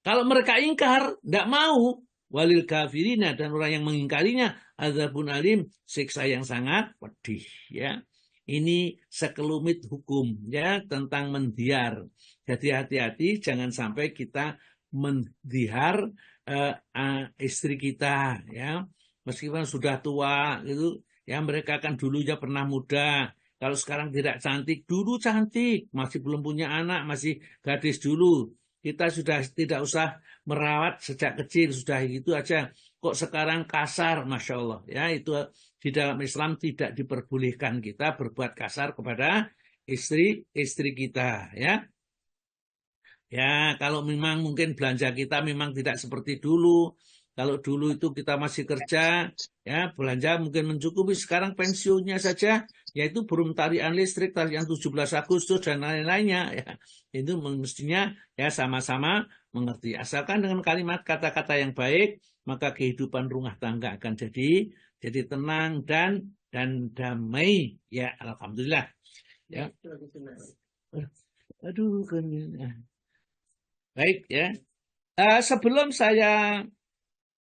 Kalau mereka ingkar, tidak mau, walil kafirina, dan orang yang mengingkarinya, azabun alim, siksa yang sangat pedih, ya. Ini sekelumit hukum, ya, tentang mendiar. Jadi hati-hati jangan sampai kita mendihar istri kita, ya. Meskipun sudah tua gitu, ya, mereka kan dulunya pernah muda. Kalau sekarang tidak cantik, dulu cantik, masih belum punya anak, masih gadis dulu. Kita sudah tidak usah merawat sejak kecil, sudah gitu aja. Kok sekarang kasar, Masya Allah. Ya, itu di dalam Islam tidak diperbolehkan kita berbuat kasar kepada istri kita, ya. Ya, kalau memang mungkin belanja kita memang tidak seperti dulu. Kalau dulu itu kita masih kerja, ya, belanja mungkin mencukupi. Sekarang pensiunnya saja, yaitu belum tarian listrik, tarian 17 Agustus, dan lain-lainnya. Ya. Itu mestinya, ya, sama-sama mengerti. Asalkan dengan kalimat kata-kata yang baik, maka kehidupan rumah tangga akan jadi tenang dan damai. Ya, alhamdulillah. Ya. Aduh, baik, ya. Sebelum saya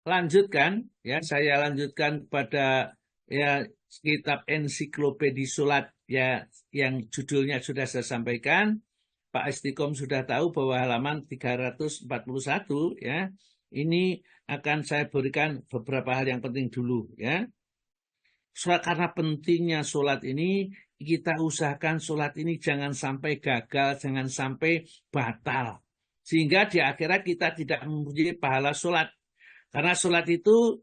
lanjutkan, ya, saya lanjutkan kepada, ya, kitab ensiklopedi sholat, ya, yang judulnya sudah saya sampaikan. Pak Istiqom sudah tahu bahwa halaman 341, ya, ini akan saya berikan beberapa hal yang penting dulu, ya. Karena pentingnya sholat ini, kita usahakan sholat ini jangan sampai gagal, jangan sampai batal. Sehingga di akhirat kita tidak mempunyai pahala sholat. Karena sholat itu,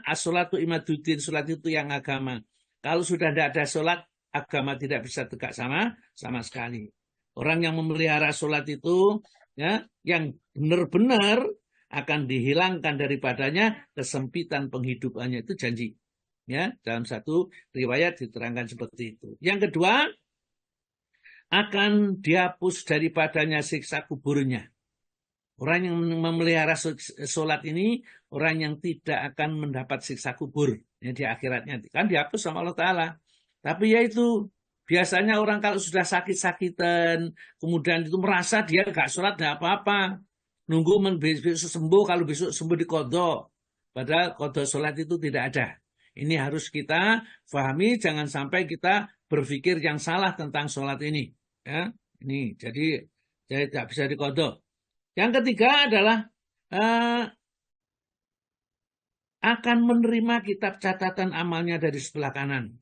as-sholatu imaduddin, sholat itu yang agama. Kalau sudah tidak ada sholat, agama tidak bisa tegak sama sekali. Orang yang memelihara sholat itu, ya, yang benar-benar akan dihilangkan daripadanya kesempitan penghidupannya, itu janji. Ya, dalam satu riwayat diterangkan seperti itu. Yang kedua, akan dihapus daripadanya siksa kuburnya. Orang yang memelihara sholat ini, orang yang tidak akan mendapat siksa kubur ya, di akhiratnya. Kan dihapus sama Allah Ta'ala. Tapi ya itu, biasanya orang kalau sudah sakit-sakitan, kemudian itu merasa dia gak sholat, gak apa-apa. Nunggu besok sembuh, kalau besok sembuh dikodok. Padahal kodok sholat itu tidak ada. Ini harus kita pahami, jangan sampai kita berpikir yang salah tentang sholat ini. Ya, ini jadi tidak bisa dikodok. Yang ketiga adalah akan menerima kitab catatan amalnya dari sebelah kanan.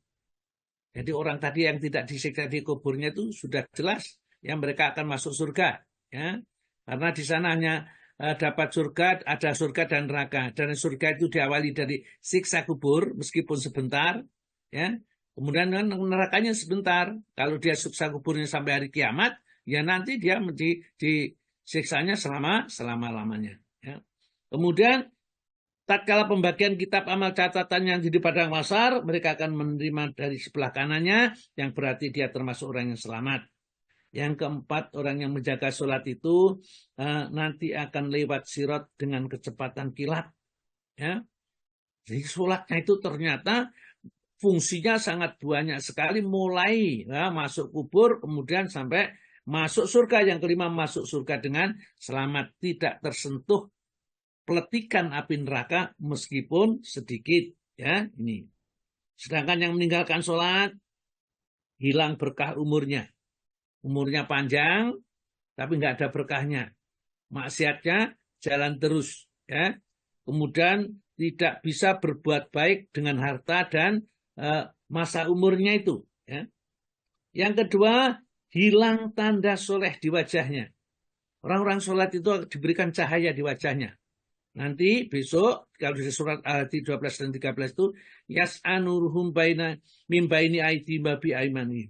Jadi orang tadi yang tidak disiksa di kuburnya itu sudah jelas, ya mereka akan masuk surga. Ya, karena di sana hanya dapat surga, ada surga dan neraka. Dan surga itu diawali dari siksa kubur, meskipun sebentar. Ya. Kemudian nerakanya sebentar. Kalau dia siksa kuburnya sampai hari kiamat, ya nanti dia disiksanya selama-lamanya. Ya. Kemudian, tatkala pembagian kitab amal catatan yang di padang mahsyar, mereka akan menerima dari sebelah kanannya, yang berarti dia termasuk orang yang selamat. Yang keempat, orang yang menjaga sholat itu nanti akan lewat sirat dengan kecepatan kilat. Ya. Jadi sholatnya itu ternyata fungsinya sangat banyak sekali, mulai ya, masuk kubur, kemudian sampai masuk surga. Yang kelima, masuk surga dengan selamat, tidak tersentuh peletikan api neraka meskipun sedikit. Ya, ini. Sedangkan yang meninggalkan sholat, hilang berkah umurnya. Umurnya panjang, tapi nggak ada berkahnya. Maksiatnya jalan terus. Ya. Kemudian tidak bisa berbuat baik dengan harta dan masa umurnya itu. Ya. Yang kedua, hilang tanda soleh di wajahnya. Orang-orang sholat itu diberikan cahaya di wajahnya. Nanti besok, kalau di surat Al-Hadi 12 dan 13 itu, yas'anuruhum baina mimbaini aidi babi aimani.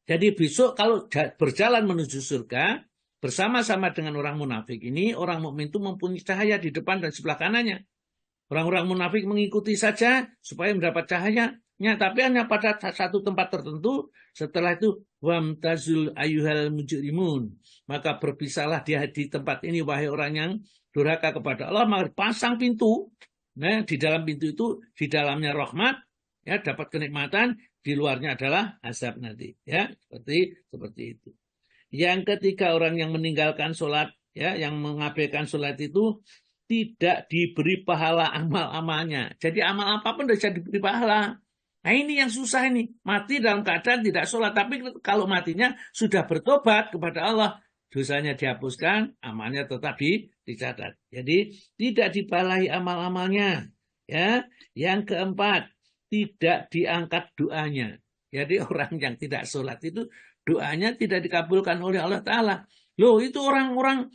Jadi besok kalau berjalan menuju surga, bersama-sama dengan orang munafik ini, orang mukmin itu mempunyai cahaya di depan dan sebelah kanannya. Orang-orang munafik mengikuti saja supaya mendapat cahayanya, tapi hanya pada satu tempat tertentu. Setelah itu, wamtazul ayyuhal mujrimun. Maka berpisahlah dia di tempat ini, wahai orang yang durhaka kepada Allah. Maka pasang pintu. Nah, di dalam pintu itu, di dalamnya rahmat, ya, dapat kenikmatan. Di luarnya adalah azab nanti, ya, seperti itu. Yang ketiga, orang yang meninggalkan sholat, ya, yang mengabaikan sholat itu tidak diberi pahala amal-amalnya. Jadi amal apapun tidak bisa diberi pahala. Nah ini yang susah ini, mati dalam keadaan tidak sholat, tapi kalau matinya sudah bertobat kepada Allah, dosanya dihapuskan, amalnya tetap dicatat. Jadi tidak dibalahi amal-amalnya. Ya, yang keempat, tidak diangkat doanya. Jadi orang yang tidak sholat itu doanya tidak dikabulkan oleh Allah Ta'ala. Loh itu orang-orang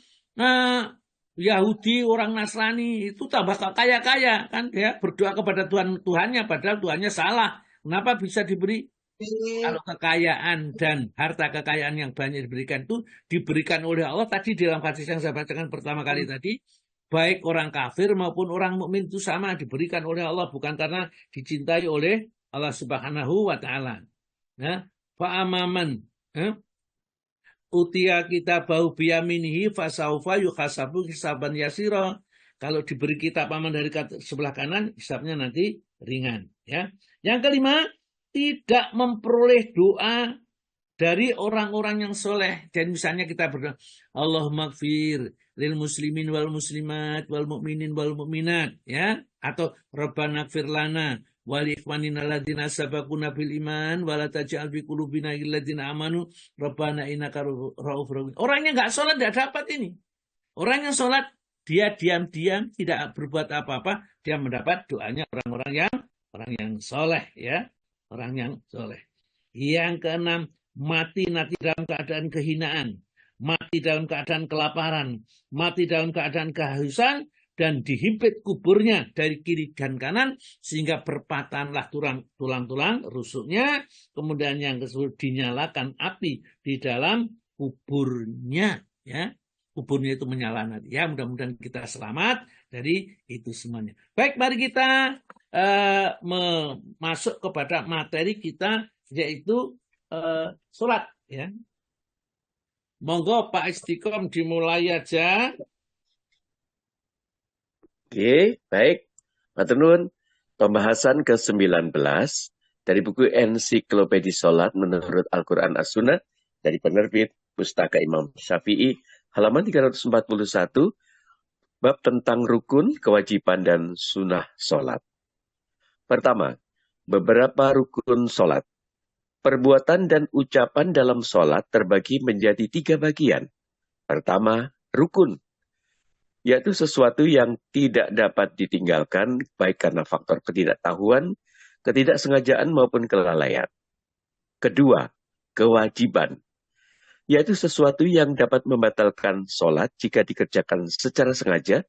Yahudi, orang Nasrani itu tambah kaya-kaya kan, ya, berdoa kepada Tuhannya padahal Tuhannya salah. Kenapa bisa diberi? Kalau kekayaan dan harta kekayaan yang banyak diberikan itu diberikan oleh Allah tadi dalam hadis yang saya bacakan pertama kali tadi, baik orang kafir maupun orang mukmin itu sama diberikan oleh Allah, bukan karena dicintai oleh Allah Subhanahu wa Ta'ala. Nah, fa'amaman utia kita bau biyaminihi fasaufa yukhasabu hisaban yasira. Kalau diberi kitab amal dari sebelah kanan, hisabnya nanti ringan. Ya. Yang kelima, tidak memperoleh doa dari orang-orang yang soleh. Dan misalnya kita berdoa, Allahumma gfir lil muslimin wal muslimat wal mu'minin wal mu'minat. Ya. Atau Rabbana gfir lana wal ikhwanina alladzina sabaquna bil iman wala taj'al fi qulubina illadzina amanu Rabbana innaka ra'ufur rahim. Orangnya enggak salat enggak dapat ini. Orang yang salat dia diam-diam tidak berbuat apa-apa, dia mendapat doanya orang yang soleh, ya. Orang yang soleh. Yang keenam, mati nanti dalam keadaan kehinaan. mati dalam keadaan kelaparan, mati dalam keadaan kehausan, dan dihimpit kuburnya dari kiri dan kanan sehingga berpatahlah tulang-tulang rusuknya, kemudian yang tersebut dinyalakan api di dalam kuburnya, ya. Kuburnya itu menyala nanti. Ya, mudah-mudahan kita selamat dari itu semuanya. Baik, mari kita masuk kepada materi kita, yaitu sholat, ya. Monggo Pak Istiqom dimulai aja. Oke, baik. Matur nuwun. Pembahasan ke-19 dari buku Ensiklopedia Salat menurut Al-Quran As-Sunnah dari penerbit Pustaka Imam Syafi'i, halaman 341, bab tentang rukun, kewajiban, dan sunnah salat. Pertama, beberapa rukun salat. Perbuatan dan ucapan dalam salat terbagi menjadi 3 bagian. Pertama, rukun, yaitu sesuatu yang tidak dapat ditinggalkan baik karena faktor ketidaktahuan, ketidaksengajaan maupun kelalaian. Kedua, kewajiban, yaitu sesuatu yang dapat membatalkan sholat jika dikerjakan secara sengaja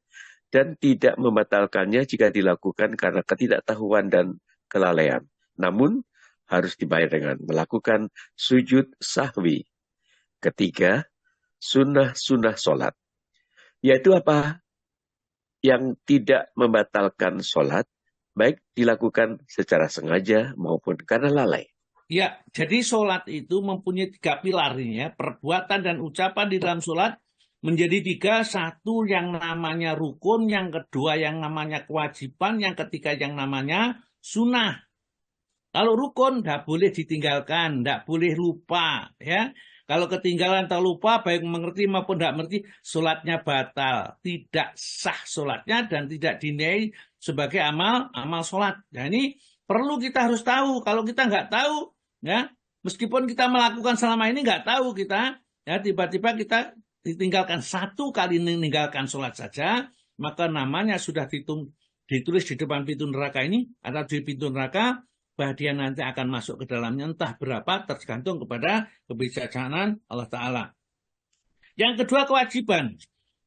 dan tidak membatalkannya jika dilakukan karena ketidaktahuan dan kelalaian. Namun, harus dibayar dengan melakukan sujud sahwi. Ketiga, sunnah-sunnah sholat, yaitu apa yang tidak membatalkan sholat, baik dilakukan secara sengaja maupun karena lalai. Ya, jadi sholat itu mempunyai 3 pilar ini, ya. Perbuatan dan ucapan di dalam sholat menjadi 3. Satu yang namanya rukun, yang kedua yang namanya kewajiban, yang ketiga yang namanya sunnah. Kalau rukun tidak boleh ditinggalkan, tidak boleh lupa, ya. Kalau ketinggalan atau lupa, baik mengerti maupun tidak mengerti, sholatnya batal. Tidak sah sholatnya dan tidak dinilai sebagai amal sholat. Nah, ini perlu kita harus tahu. Kalau kita nggak tahu, ya, meskipun kita melakukan selama ini nggak tahu kita, ya, tiba-tiba kita ditinggalkan 1 kali meninggalkan sholat saja, maka namanya sudah ditulis di depan pintu neraka ini, atau di pintu neraka, bahwa dia nanti akan masuk ke dalamnya entah berapa, tergantung kepada kebijaksanaan Allah Ta'ala. Yang kedua, kewajiban.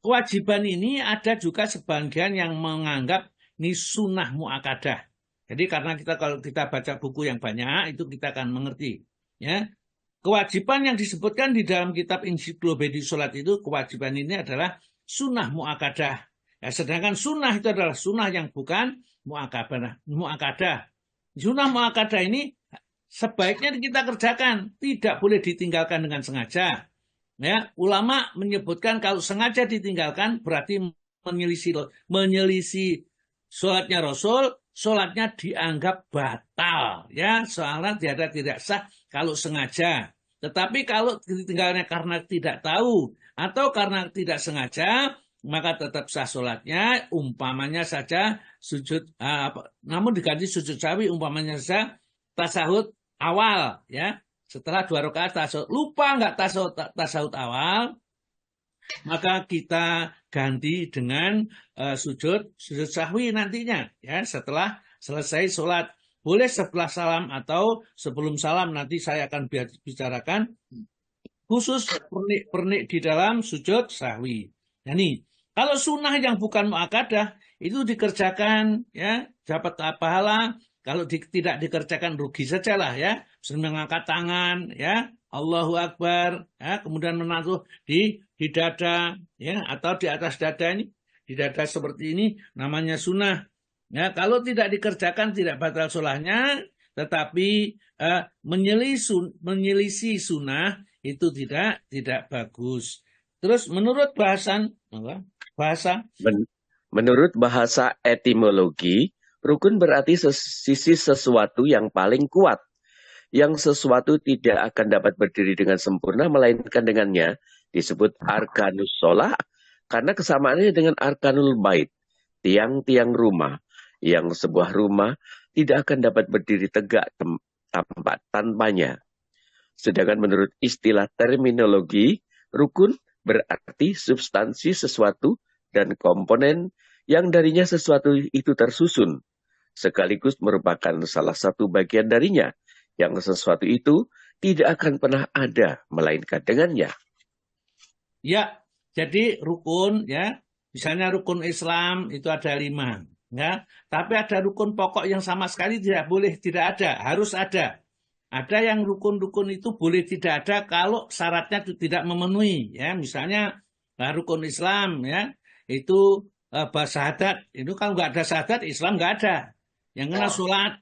Kewajiban ini ada juga sebagian yang menganggap ini sunnah mu'akadah. Jadi karena kalau kita baca buku yang banyak, itu kita akan mengerti. Ya. Kewajiban yang disebutkan di dalam kitab Ensiklopedia Salat itu, kewajiban ini adalah sunnah mu'akadah. Ya, sedangkan sunnah itu adalah sunnah yang bukan mu'akadah. Sunnah mu'akadah ini sebaiknya kita kerjakan, tidak boleh ditinggalkan dengan sengaja. Ya, ulama menyebutkan kalau sengaja ditinggalkan berarti menyelisih sholatnya Rasul, sholatnya dianggap batal. Ya, soalnya tidak sah kalau sengaja. Tetapi kalau ditinggalnya karena tidak tahu atau karena tidak sengaja, maka tetap sah sholatnya, umpamanya saja sujud, namun diganti sujud sahwi, umpamanya saja tasahud awal, ya, setelah 2 rakaat tasahud, lupa nggak tasahud awal, maka kita ganti dengan sujud sahwi nantinya, ya, setelah selesai sholat. Boleh setelah salam atau sebelum salam, nanti saya akan bicarakan khusus pernik di dalam sujud sahwi. Nah, ini kalau sunnah yang bukan mu'akadah itu dikerjakan, ya, dapat pahala. Kalau tidak dikerjakan rugi sajalah, ya. Sering mengangkat tangan, ya, Allahu Akbar, ya, kemudian menaruh di dada, ya, atau di atas dada ini, di dada seperti ini, namanya sunnah. Ya, kalau tidak dikerjakan tidak batal sholatnya, tetapi menyelisih sunnah itu tidak bagus. Terus menurut Menurut bahasa etimologi, rukun berarti sisi sesuatu yang paling kuat, yang sesuatu tidak akan dapat berdiri dengan sempurna melainkan dengannya, disebut arkanus sholah, karena kesamaannya dengan arkanul bait, tiang-tiang rumah, yang sebuah rumah tidak akan dapat berdiri tegak tanpanya. Sedangkan menurut istilah terminologi, rukun berarti substansi sesuatu dan komponen yang darinya sesuatu itu tersusun, sekaligus merupakan salah satu bagian darinya, yang sesuatu itu tidak akan pernah ada melainkan dengannya. Ya, jadi rukun ya, misalnya rukun Islam itu ada 5, ya. Tapi ada rukun pokok yang sama sekali tidak boleh tidak ada, harus ada. Ada yang rukun-rukun itu boleh tidak ada kalau syaratnya itu tidak memenuhi, ya. Misalnya rukun Islam ya, itu syahadat. Itu kalau nggak ada syahadat, Islam nggak ada. Yang kena sholat.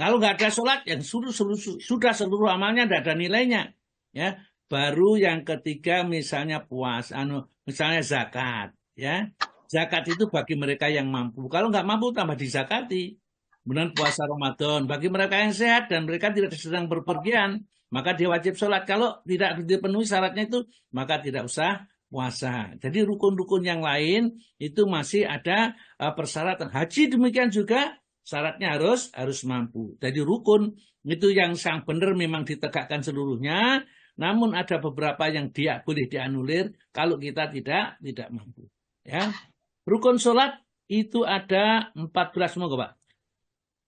Kalau nggak ada sholat, yang sudah seluruh amalnya tidak ada nilainya, ya. Baru yang ketiga misalnya misalnya zakat, ya. Zakat itu bagi mereka yang mampu. Kalau nggak mampu tambah dizakati. Kemudian puasa Ramadan bagi mereka yang sehat dan mereka tidak sedang berpergian, maka dia wajib sholat. Kalau tidak dipenuhi syaratnya itu, maka tidak usah puasa. Jadi rukun-rukun yang lain itu masih ada persyaratan. Haji demikian juga syaratnya harus mampu. Jadi rukun itu yang sang benar memang ditegakkan seluruhnya. Namun ada beberapa yang dia boleh dianulir kalau kita tidak mampu. Ya, rukun sholat itu ada 14, semoga Pak.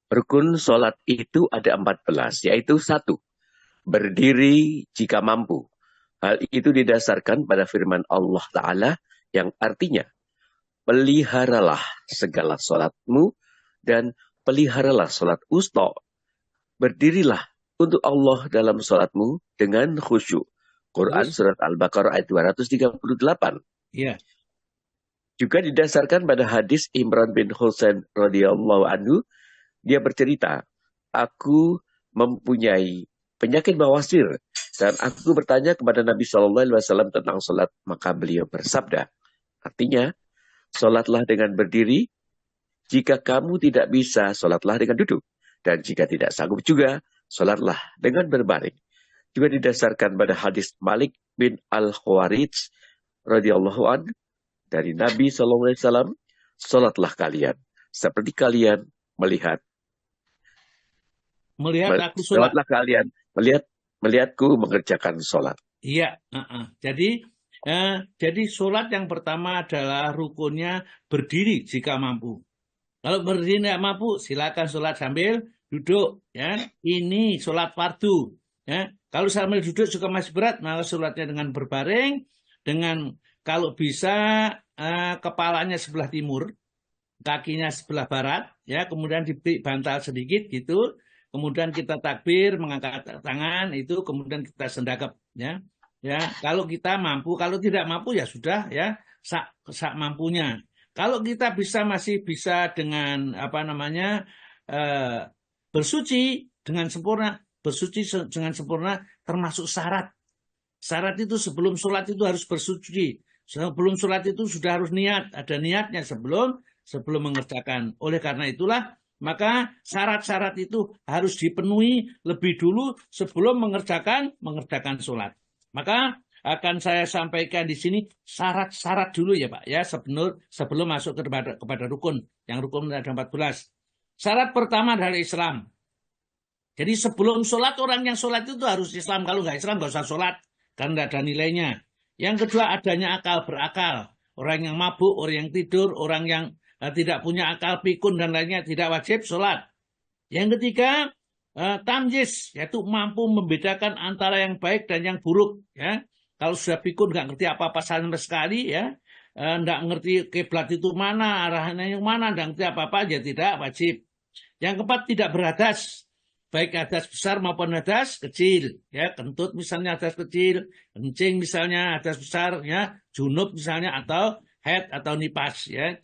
Rukun sholat itu ada 14, yaitu 1. Berdiri jika mampu. Hal itu didasarkan pada firman Allah Ta'ala yang artinya, peliharalah segala sholatmu dan peliharalah sholat wusta. Berdirilah untuk Allah dalam sholatmu dengan khusyuk. Quran Surat Al-Baqarah ayat 238. Iya. Juga didasarkan pada hadis Imran bin Husain radhiyallahu anhu. Dia bercerita, aku mempunyai penyakit bawasir dan aku bertanya kepada Nabi SAW tentang sholat. Maka beliau bersabda, artinya, sholatlah dengan berdiri. Jika kamu tidak bisa, sholatlah dengan duduk. Dan jika tidak sanggup juga, sholatlah dengan berbaring. Juga didasarkan pada hadis Malik bin Al-Khawarij radhiyallahu anhu dari Nabi SAW, sholatlah kalian seperti kalian melihat aku sholat. Sholatlah kalian melihatku mengerjakan sholat. Iya. Jadi sholat yang pertama adalah rukunnya berdiri jika mampu. Kalau berdiri tidak mampu, silakan sholat sambil duduk. Ya, ini sholat fardu. Ya, kalau sambil duduk juga masih berat, maka sholatnya dengan berbaring, dengan kalau bisa kepalanya sebelah timur, kakinya sebelah barat, ya, kemudian diberi bantal sedikit gitu. Kemudian kita takbir, mengangkat tangan itu, kemudian kita sendagap, ya. Ya, kalau kita mampu, kalau tidak mampu ya sudah, ya, sak mampunya. Kalau kita masih bisa dengan bersuci dengan sempurna, termasuk syarat. Syarat itu sebelum sholat itu harus bersuci. Sebelum sholat itu sudah harus niat, ada niatnya sebelum mengerjakan. Oleh karena itulah, maka syarat-syarat itu harus dipenuhi lebih dulu sebelum mengerjakan sholat. Maka akan saya sampaikan di sini syarat-syarat dulu ya Pak, ya, sebelum masuk kepada rukun. Yang rukun ada 14. Syarat pertama dari Islam. Jadi sebelum sholat, orang yang sholat itu harus Islam. Kalau nggak Islam nggak usah sholat, karena nggak ada nilainya. Yang kedua adanya akal berakal. Orang yang mabuk, orang yang tidur, orang yang tidak punya akal, pikun dan lainnya tidak wajib sholat. Yang ketiga, tamyiz, yaitu mampu membedakan antara yang baik dan yang buruk. Ya, kalau sudah pikun nggak ngerti apa-apa sama sekali, ya, nggak ngerti kiblat itu mana, arahnya yang mana, nggak ngerti apa-apa, ya tidak wajib. Yang keempat, tidak berhadas, baik hadas besar maupun hadas kecil. Ya, kentut misalnya hadas kecil, kencing misalnya hadas besar, ya, junub misalnya atau haid atau nipas, ya,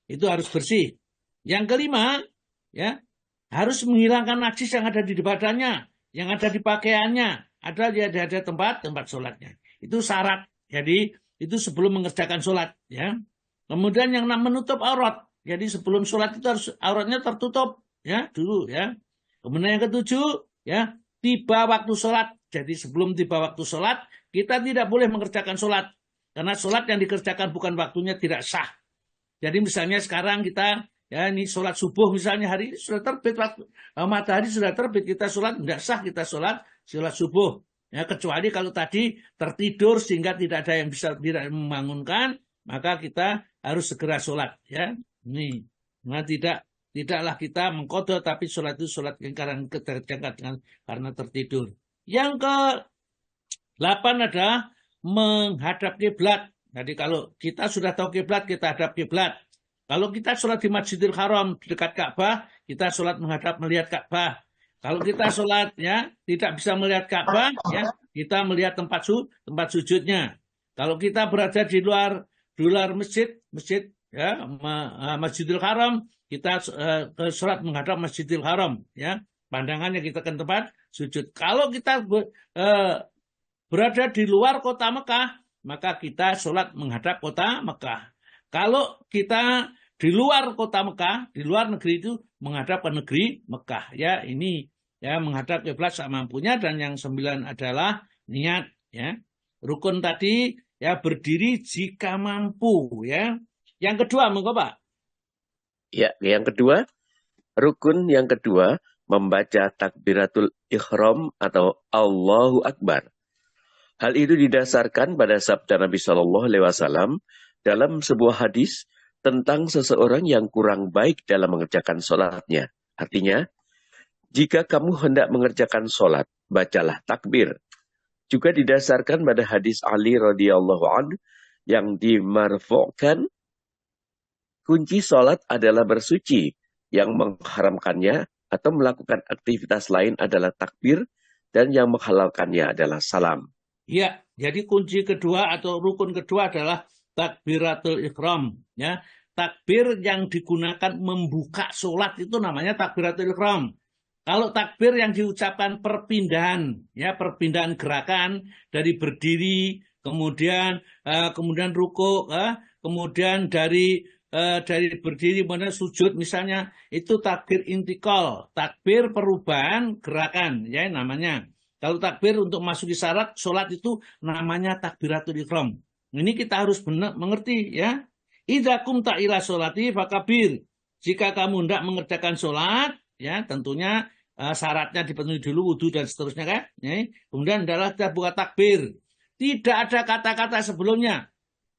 itu harus bersih. Yang kelima, ya, harus menghilangkan najis yang ada di badannya, yang ada di pakaiannya, ada tempat sholatnya. Itu syarat. Jadi itu sebelum mengerjakan sholat. Ya. Kemudian yang menutup aurat. Jadi sebelum sholat itu harus auratnya tertutup. Ya, dulu. Ya. Kemudian yang ketujuh, ya, tiba waktu sholat. Jadi sebelum tiba waktu sholat, kita tidak boleh mengerjakan sholat. Karena sholat yang dikerjakan bukan waktunya tidak sah. Jadi misalnya sekarang kita, ya, ini sholat subuh misalnya, hari ini sudah terbit, matahari sudah terbit, kita sholat, tidak sah kita sholat subuh. Ya, kecuali kalau tadi tertidur sehingga tidak ada yang bisa tidak membangunkan, maka kita harus segera sholat. Ya, ini, nah, tidaklah kita mengqadha, tapi sholat itu sholat yang karena tertidur. Yang ke-8 adalah menghadap kiblat. Jadi kalau kita sudah tahu kiblat, kita hadap kiblat. Kalau kita sholat di Masjidil Haram dekat Ka'bah, kita sholat melihat Ka'bah. Kalau kita sholat ya tidak bisa melihat Ka'bah, ya kita melihat tempat sujudnya. Kalau kita berada di luar masjid ya Masjidil Haram, kita sholat menghadap Masjidil Haram, ya pandangannya kita ke tempat sujud. Kalau kita berada di luar kota Mekah, maka kita sholat menghadap kota Mekah. Kalau kita di luar kota Mekah, di luar negeri itu menghadap ke negeri Mekah. Ya, ini ya menghadap kiblat semampunya. Dan yang 9 adalah niat. Ya, rukun tadi ya berdiri jika mampu. Ya, yang kedua monggo Pak. Ya, yang kedua, rukun yang kedua membaca takbiratul ihram atau Allahu Akbar. Hal itu didasarkan pada sabda Nabi Shallallahu Alaihi Wasallam dalam sebuah hadis tentang seseorang yang kurang baik dalam mengerjakan sholatnya. Artinya, jika kamu hendak mengerjakan sholat, bacalah takbir. Juga didasarkan pada hadis Ali radhiyallahu anhu yang dimarfu'kan, kunci sholat adalah bersuci, yang mengharamkannya atau melakukan aktivitas lain adalah takbir, dan yang menghalalkannya adalah salam. Ya, jadi kunci kedua atau rukun kedua adalah takbiratul ihram. Ya, takbir yang digunakan membuka sholat itu namanya takbiratul ihram. Kalau takbir yang diucapkan perpindahan, ya perpindahan gerakan dari berdiri, kemudian ruku, kemudian dari berdiri kemudian sujud misalnya, itu takbir intikal, takbir perubahan gerakan, ya namanya. Kalau takbir untuk masuki syarat sholat itu namanya takbiratul ihram. Ini kita harus benar mengerti, ya. Idza qumta ila sholati fakabir. Jika kamu hendak mengerjakan sholat, ya tentunya syaratnya dipenuhi dulu, wudu dan seterusnya kan. Ya. Kemudian adalah kita buka takbir. Tidak ada kata-kata sebelumnya.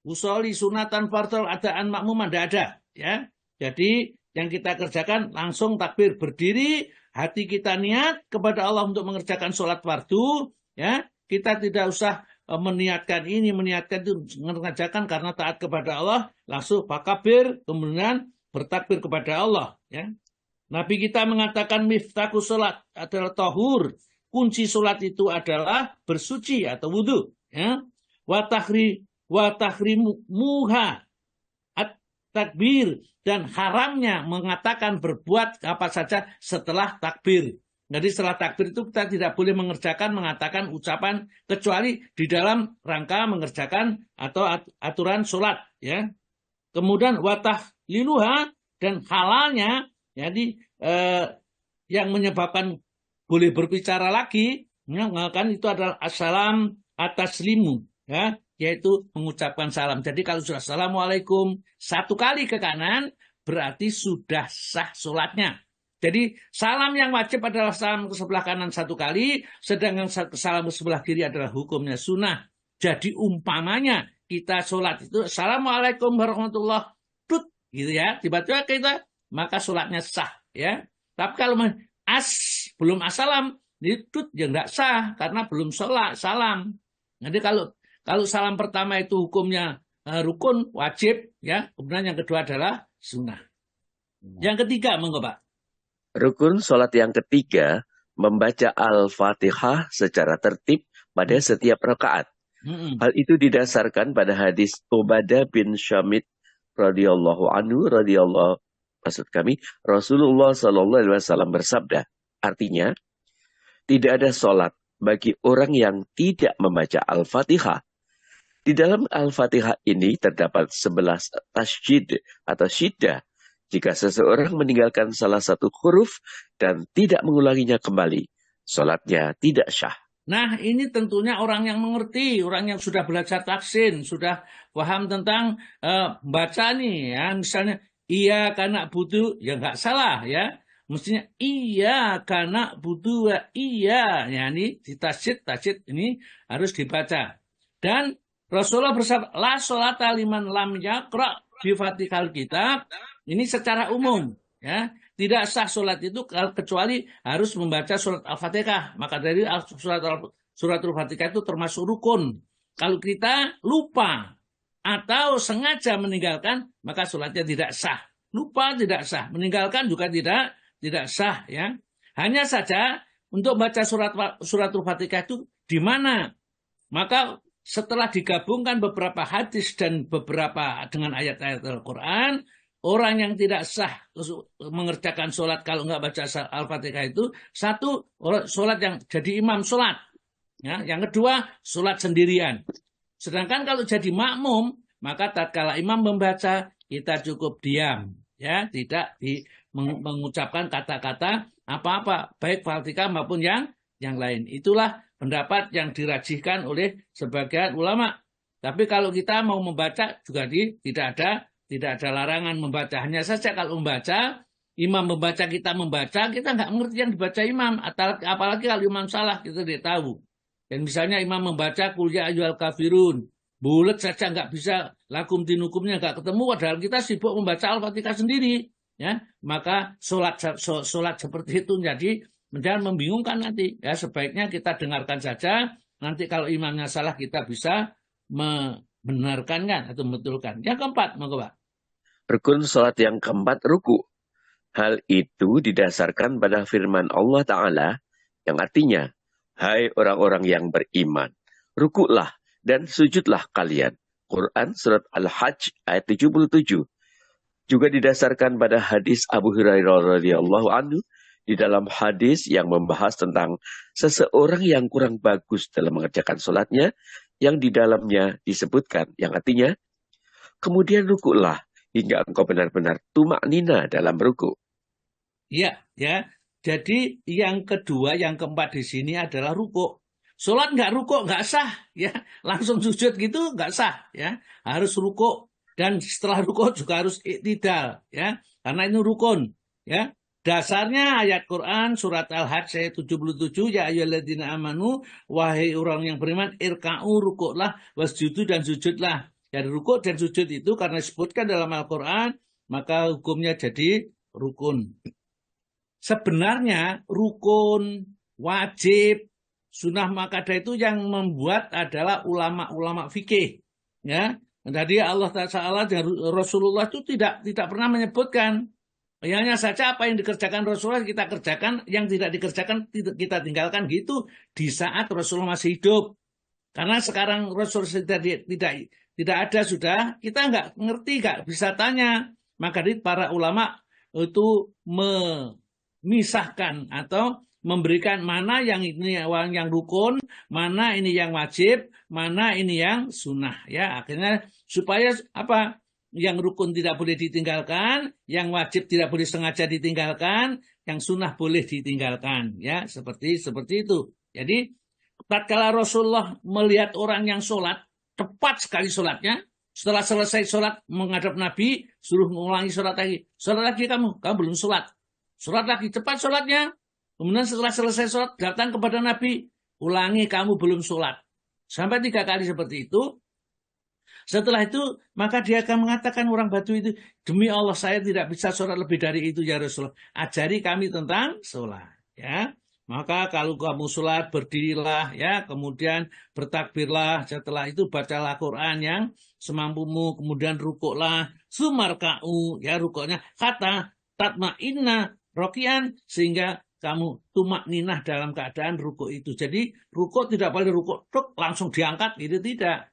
Usolli sunatan fardhol adaan makmuman, tidak ada. Ya. Jadi yang kita kerjakan langsung takbir, berdiri, hati kita niat kepada Allah untuk mengerjakan sholat fardu, ya kita tidak usah meniatkan ini, meniatkan itu, mengerjakan karena taat kepada Allah, langsung fakabir, kemudian bertakbir kepada Allah. Ya. Nabi kita mengatakan miftaku sholat adalah tahur, kunci sholat itu adalah bersuci atau wudhu. Ya. Watahrimuha takbir, dan haramnya mengatakan berbuat apa saja setelah takbir. Jadi setelah takbir itu kita tidak boleh mengatakan ucapan kecuali di dalam rangka mengerjakan atau aturan sholat. Ya. Kemudian watahliluha, dan halalnya, jadi yang menyebabkan boleh berbicara lagi, ya, kan itu adalah assalam ataslimu, ya, yaitu mengucapkan salam. Jadi kalau sudah assalamualaikum satu kali ke kanan, berarti sudah sah sholatnya. Jadi salam yang wajib adalah salam ke sebelah kanan satu kali, sedangkan salam ke sebelah kiri adalah hukumnya sunnah. Jadi umpamanya kita sholat itu assalamualaikum warahmatullahi wabarakatuh, gitu ya, tiba-tiba kita, maka sholatnya sah, ya. Tapi kalau belum assalam, itu ya nggak sah karena belum sholat salam. Jadi kalau salam pertama itu hukumnya rukun, wajib, ya. Kemudian yang kedua adalah sunnah. Yang ketiga, monggo Pak. Rukun sholat yang ketiga, membaca Al-Fatihah secara tertib pada setiap rakaat. Hal itu didasarkan pada hadis Ubadah bin Syamit radhiyallahu anhu, Rasulullah sallallahu alaihi wasallam bersabda, artinya, tidak ada sholat bagi orang yang tidak membaca Al-Fatihah. Di dalam Al-Fatihah ini terdapat 11 tasjid atau syiddah. Jika seseorang meninggalkan salah satu huruf dan tidak mengulanginya kembali, sholatnya tidak syah. Nah, ini tentunya orang yang mengerti, orang yang sudah belajar taksin, sudah paham tentang baca nih, ya. Misalnya, iya karena butuh, ya nggak salah, ya. Mestinya iya karena butuh, iya. Ya, ini di tasjid ini harus dibaca. Dan Rasulullah bersabda, la sholata liman lam yaqra bi Fatihal Kitab. Ini secara umum, ya. Tidak sah sholat itu kecuali harus membaca surat Al-Fatihah. Maka dari surat Al-Fatihah itu termasuk rukun. Kalau kita lupa atau sengaja meninggalkan, maka sholatnya tidak sah. Lupa tidak sah, meninggalkan juga tidak sah, ya. Hanya saja untuk baca suratul Fatihah itu di mana? Maka setelah digabungkan beberapa hadis dan beberapa dengan ayat-ayat Al-Quran, orang yang tidak sah mengerjakan sholat kalau nggak baca Al-Fatihah itu, satu, sholat yang jadi imam sholat. Ya, yang kedua, sholat sendirian. Sedangkan kalau jadi makmum, maka tatkala imam membaca, kita cukup diam, ya, tidak mengucapkan kata-kata apa-apa, baik Fatihah maupun yang lain. Itulah pendapat yang dirajihkan oleh sebagian ulama. Tapi kalau kita mau membaca juga tidak ada larangan membaca. Hanya saja kalau membaca, imam membaca, kita nggak mengerti yang dibaca imam. Apalagi kalau imam salah, kita tidak tahu. Dan misalnya imam membaca Qul ya ayyuhal kafirun, bulet saja nggak bisa, lakum dinukumnya nggak ketemu, padahal kita sibuk membaca Al-Fatihah sendiri, ya. Maka sholat seperti itu jangan membingungkan nanti, ya. Sebaiknya kita dengarkan saja, nanti kalau imamnya salah kita bisa membenarkan atau membetulkan. Yang keempat, monggo Pak. Rukun sholat yang keempat, ruku. Hal itu didasarkan pada firman Allah Ta'ala yang artinya, hai orang-orang yang beriman, rukuklah dan sujudlah kalian. Quran Surat Al-Hajj ayat 77. Juga didasarkan pada hadis Abu Hurairah radhiyallahu anhu, di dalam hadis yang membahas tentang seseorang yang kurang bagus dalam mengerjakan sholatnya, yang di dalamnya disebutkan, yang artinya, kemudian rukuklah hingga engkau benar-benar tumak nina dalam ruku. Ya, ya. Jadi yang kedua, yang keempat di sini adalah rukuk. Sholat nggak rukuk nggak sah, ya. Langsung sujud gitu nggak sah, ya. Harus rukuk, dan setelah rukuk juga harus iktidal, ya. Karena ini rukun, ya. Dasarnya ayat Quran surat Al-Hajj ayat 77, ya ayyuhalladzina amanu, wahai orang yang beriman, irka'u, rukuklah, wasjudu, dan sujudlah. Dari rukuk dan sujud itu karena disebutkan dalam Al-Quran, maka hukumnya jadi rukun. Sebenarnya rukun, wajib, sunnah muakkadah itu yang membuat adalah ulama-ulama fikih, ya. Jadi Allah Ta'ala dan Rasulullah itu tidak pernah menyebutkan. Hanya saja apa yang dikerjakan Rasulullah kita kerjakan, yang tidak dikerjakan kita tinggalkan, gitu di saat Rasulullah masih hidup. Karena sekarang Rasulullah tidak ada sudah, kita nggak ngerti, nggak bisa tanya. Maka para ulama itu memisahkan atau memberikan mana yang ini yang rukun, mana ini yang wajib, mana ini yang sunnah, ya. Akhirnya supaya apa? Yang rukun tidak boleh ditinggalkan, yang wajib tidak boleh sengaja ditinggalkan, yang sunnah boleh ditinggalkan, ya. Seperti itu. Jadi tatkala Rasulullah melihat orang yang sholat, tepat sekali sholatnya, setelah selesai sholat menghadap Nabi, suruh mengulangi sholat lagi. Sholat lagi kamu belum sholat. Sholat lagi, cepat sholatnya. Kemudian setelah selesai sholat, datang kepada Nabi, ulangi kamu belum sholat. Sampai 3 kali seperti itu. Setelah itu, maka dia akan mengatakan orang Batu itu, demi Allah saya tidak bisa sholat lebih dari itu ya Rasulullah. Ajari kami tentang sholat, ya. Maka kalau kamu sholat, berdirilah, ya. Kemudian bertakbirlah. Setelah itu bacalah Quran yang semampumu. Kemudian rukuklah. Sumarka'u, ya, rukuknya. Kata tatma'inna rokian, sehingga kamu tumak ninah dalam keadaan rukuk itu. Jadi rukuk tidak boleh rukuk langsung diangkat, gitu tidak.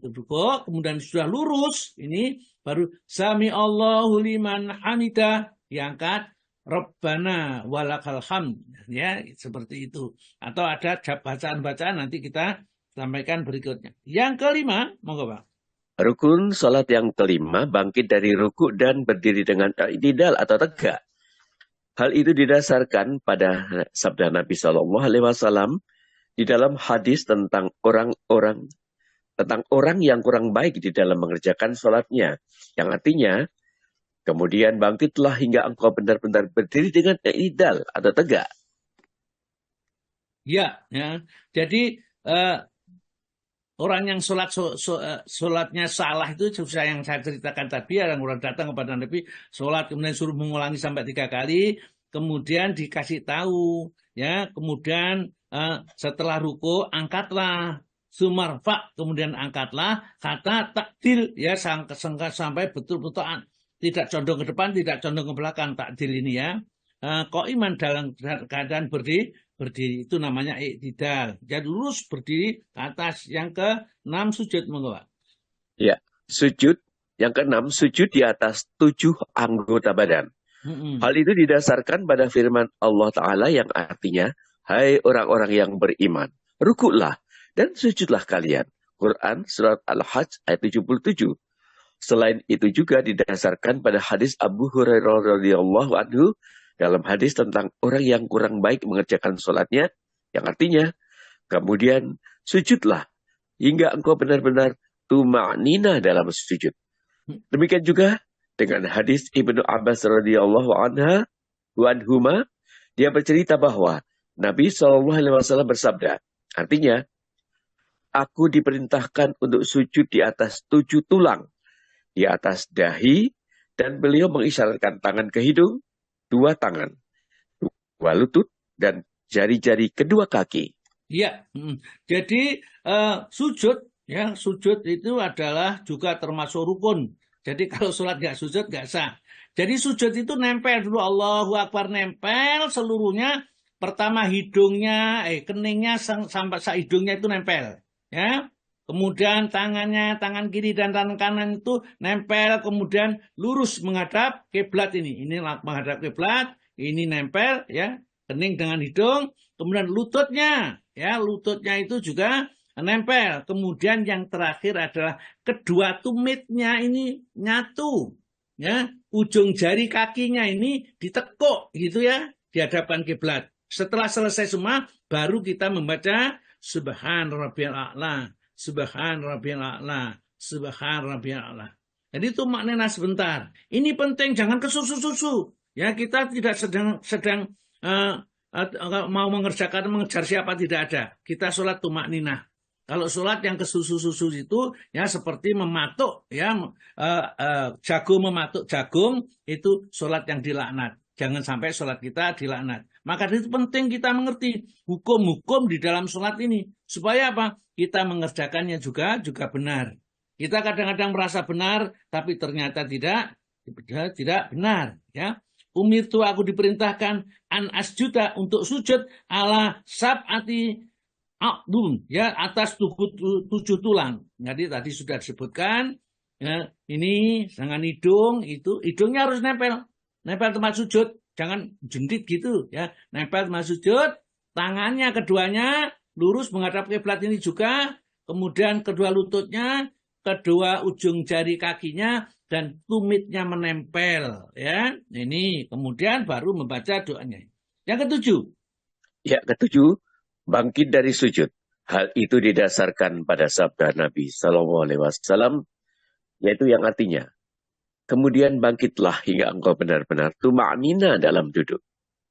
Rukuk, kemudian sudah lurus, ini baru sami Allahu liman hamidah, diangkat, Rabbana walakal hamd, ya, seperti itu. Atau ada bacaan-bacaan nanti kita sampaikan berikutnya. Yang kelima, monggo Pak. Rukun salat yang kelima, bangkit dari ruku dan berdiri dengan i'tidal atau tegak. Hal itu didasarkan pada sabda Nabi SAW di dalam hadis tentang orang yang kurang baik di dalam mengerjakan sholatnya. Yang artinya, kemudian bangkitlah hingga engkau benar-benar berdiri dengan i'tidal atau tegak. Ya. Jadi orang yang sholatnya salah itu yang saya ceritakan tadi, orang datang kepada Nabi, sholat kemudian suruh mengulangi sampai 3 kali, kemudian dikasih tahu, ya, kemudian setelah ruku angkatlah. sumarfa, kemudian angkatlah kata takdil ya sampai betul-betul tidak condong ke depan, tidak condong ke belakang. Takdil ini ya. Qaiman dalam keadaan berdiri itu namanya iktidal. Jadi lurus berdiri ke atas. Yang ke-6 sujud, monggo Pak. Ya, sujud. Yang ke-6 sujud di atas 7 anggota badan. Hal itu didasarkan pada firman Allah Ta'ala yang artinya, hai orang-orang yang beriman, rukuklah dan sujudlah kalian. Quran Surat Al-Hajj ayat 77. Selain itu juga didasarkan pada hadis Abu Hurairah radhiyallahu anhu dalam hadis tentang orang yang kurang baik mengerjakan sholatnya, yang artinya, kemudian sujudlah hingga engkau benar-benar tuma'nina dalam sujud. Demikian juga dengan hadis Ibnu Abbas radhiyallahu anhuma, dia bercerita bahwa Nabi SAW bersabda, artinya, aku diperintahkan untuk sujud di atas 7 tulang, di atas dahi, dan beliau mengisyaratkan tangan ke hidung, 2 tangan, 2 lutut, dan jari-jari kedua kaki. Iya, jadi sujud itu adalah juga termasuk rukun. Jadi kalau sholat nggak sujud nggak sah. Jadi sujud itu nempel dulu, Allahu Akbar, nempel seluruhnya. Pertama hidungnya, keningnya sampai hidungnya itu nempel, ya. Kemudian tangan kiri dan tangan kanan itu nempel, kemudian lurus menghadap kiblat ini. Ini menghadap kiblat, ini nempel, ya, kening dengan hidung. Kemudian lututnya itu juga nempel. Kemudian yang terakhir adalah kedua tumitnya ini nyatu, ya. Ujung jari kakinya ini ditekuk gitu ya di hadapan kiblat. Setelah selesai semua, baru kita membaca Subhan Rabbiyal A'la, Subhan Rabbiyal A'la, Subhan Rabbiyal A'la. Jadi itu maknanya sebentar. Ini penting, jangan kesusu-susu. Ya, kita tidak sedang mau mengejar siapa, tidak ada. Kita sholat tumakninah. Kalau sholat yang kesusu-susu itu ya seperti mematuk ya jagung, mematuk jagung, itu sholat yang dilaknat. Jangan sampai sholat kita dilaknat. Maka itu penting kita mengerti hukum-hukum di dalam sholat ini. Supaya apa? Kita mengerjakannya juga benar. Kita kadang-kadang merasa benar, tapi ternyata tidak benar. Ya. Umirtu, aku diperintahkan an asjuda, untuk sujud ala sab'ati a'dun, ya, atas 7 tulang. Jadi tadi sudah disebutkan, ya, ini dengan hidung, itu hidungnya harus nempel tempat sujud. Jangan jendit gitu ya, nempel tempat sujud, tangannya keduanya lurus menghadap kiblat ini juga, kemudian kedua lututnya, kedua ujung jari kakinya, dan tumitnya menempel ya. Ini kemudian baru membaca doanya. Yang ke-7. Ya, ke-7, bangkit dari sujud. Hal itu didasarkan pada sabda Nabi SAW, yaitu yang artinya, kemudian bangkitlah hingga engkau benar-benar tuma'nina dalam duduk.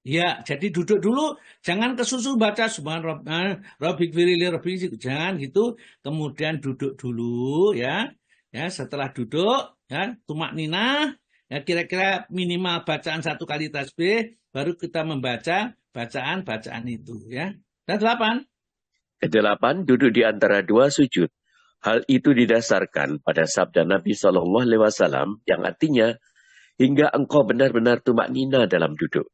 Ya, jadi duduk dulu, jangan kesusu baca Subhan Rabbik firili Rabbi, jangan gitu. Kemudian duduk dulu ya. Ya, setelah duduk ya, tumakninah, ya, kira-kira minimal bacaan 1 kali tasbih, baru kita membaca bacaan itu ya. Dan 8. Ke-8, duduk di antara 2 sujud. Hal itu didasarkan pada sabda Nabi SAW yang artinya, hingga engkau benar-benar tumaknina dalam duduk.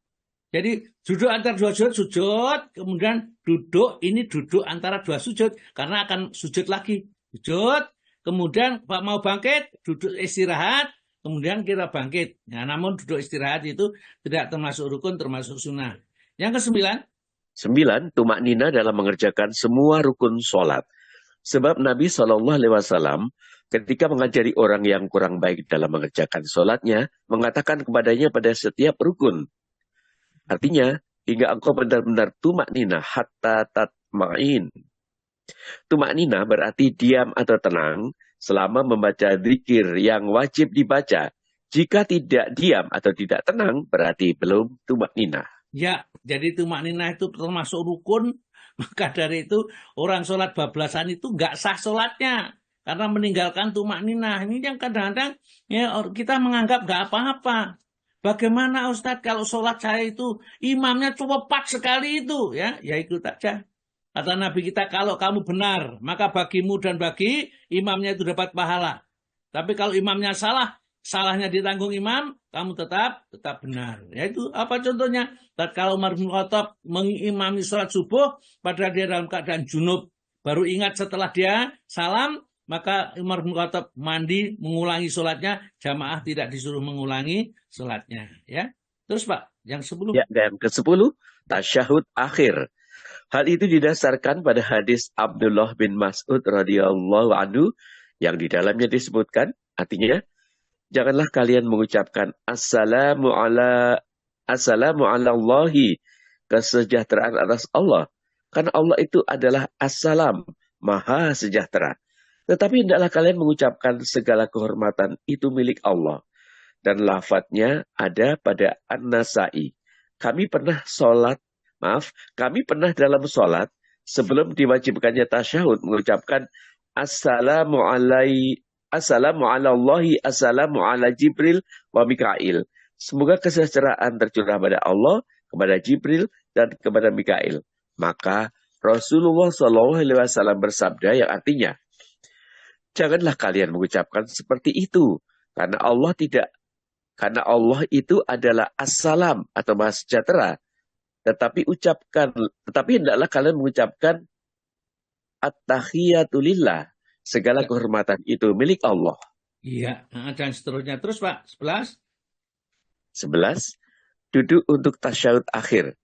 Jadi duduk antara 2 sujud, kemudian duduk antara 2 sujud, karena akan sujud lagi. Sujud, kemudian mau bangkit, duduk istirahat, kemudian kita bangkit. Nah, namun duduk istirahat itu tidak termasuk rukun, termasuk sunnah. Yang ke-9. 9, tumaknina dalam mengerjakan semua rukun sholat. Sebab Nabi SAW ketika mengajari orang yang kurang baik dalam mengerjakan sholatnya, mengatakan kepadanya pada setiap rukun. Artinya, hingga engkau benar-benar tumaknina hatta tatma'in. Tumaknina berarti diam atau tenang selama membaca zikir yang wajib dibaca. Jika tidak diam atau tidak tenang, berarti belum tumaknina. Ya, jadi tumaknina itu termasuk rukun. Maka dari itu orang sholat bablasan itu nggak sah sholatnya karena meninggalkan tumakninah. Ini yang kadang-kadang ya, kita menganggap nggak apa-apa. Bagaimana Ustadz kalau sholat saya itu imamnya cepat sekali itu ya ikut aja. Kata Nabi kita, kalau kamu benar, maka bagimu dan bagi imamnya itu dapat pahala. Tapi kalau imamnya salah, salahnya ditanggung imam, kamu tetap benar. Yaitu apa contohnya? Tatkala Umar bin Khattab mengimami sholat subuh, padahal dia dalam keadaan junub, baru ingat setelah dia salam, maka Umar bin Khattab mandi, mengulangi sholatnya, jamaah tidak disuruh mengulangi sholatnya. Ya, terus Pak, yang 10. Ya, dan ke-10, tasyahud akhir. Hal itu didasarkan pada hadis Abdullah bin Mas'ud radhiyallahu anhu yang di dalamnya disebutkan, artinya, janganlah kalian mengucapkan assalamu ala Allahi, kesejahteraan atas Allah. Karena Allah itu adalah assalam, maha sejahtera. Tetapi hendaklah kalian mengucapkan segala kehormatan itu milik Allah. Dan lafadznya ada pada An-Nasai. Kami pernah dalam sholat sebelum diwajibkannya tasyahud mengucapkan assalamu ala Allahi, assalamu ala Jibril wa Mikail. Semoga kesejahteraan tercurah pada Allah, kepada Jibril, dan kepada Mikail. Maka Rasulullah SAW bersabda yang artinya, janganlah kalian mengucapkan seperti itu, karena Allah itu adalah assalam atau maha sejahtera. Tetapi hendaklah kalian mengucapkan at-tahiyatu lillah. Segala kehormatan itu milik Allah. Iya, dan seterusnya. Terus Pak, 11. 11. Duduk untuk tasyahud akhir.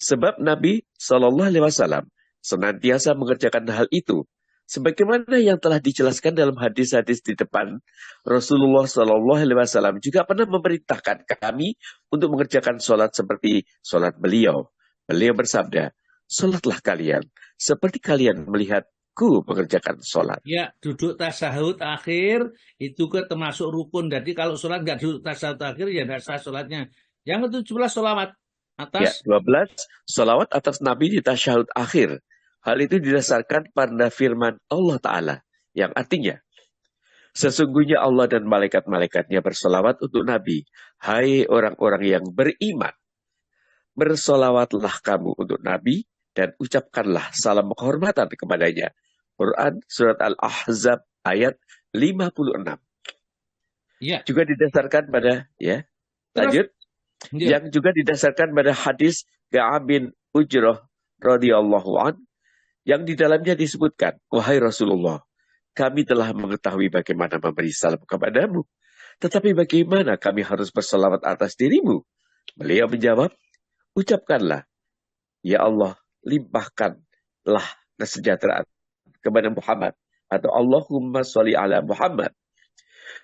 Sebab Nabi SAW senantiasa mengerjakan hal itu. Sebagaimana yang telah dijelaskan dalam hadis-hadis di depan, Rasulullah SAW juga pernah memerintahkan kami untuk mengerjakan sholat seperti sholat beliau. Beliau bersabda, sholatlah kalian seperti kalian melihatku mengerjakan sholat. Ya, duduk tasyahud akhir itu termasuk rukun. Jadi kalau sholat nggak duduk tasyahud akhir, ya tidak sah sholatnya. Yang ke-17 sholawat atas. Ya, 12 sholawat atas Nabi di tasyahud akhir. Hal itu didasarkan pada firman Allah Ta'ala, yang artinya, sesungguhnya Allah dan malaikat-malaikatnya bersolawat untuk Nabi. Hai orang-orang yang beriman, bersolawatlah kamu untuk Nabi, dan ucapkanlah salam kehormatan kepadanya. Quran Surat Al-Ahzab ayat 56. Ya. Juga didasarkan pada, lanjut. Ya. Yang juga didasarkan pada hadis Ka'ab bin Ujrah radhiyallahu an, yang di dalamnya disebutkan, wahai Rasulullah, kami telah mengetahui bagaimana memberi salam kepadamu. Tetapi bagaimana kami harus bersalawat atas dirimu? Beliau menjawab, ucapkanlah, ya Allah, limpahkanlah kesejahteraan kepada Muhammad. Atau Allahumma sholli ala Muhammad.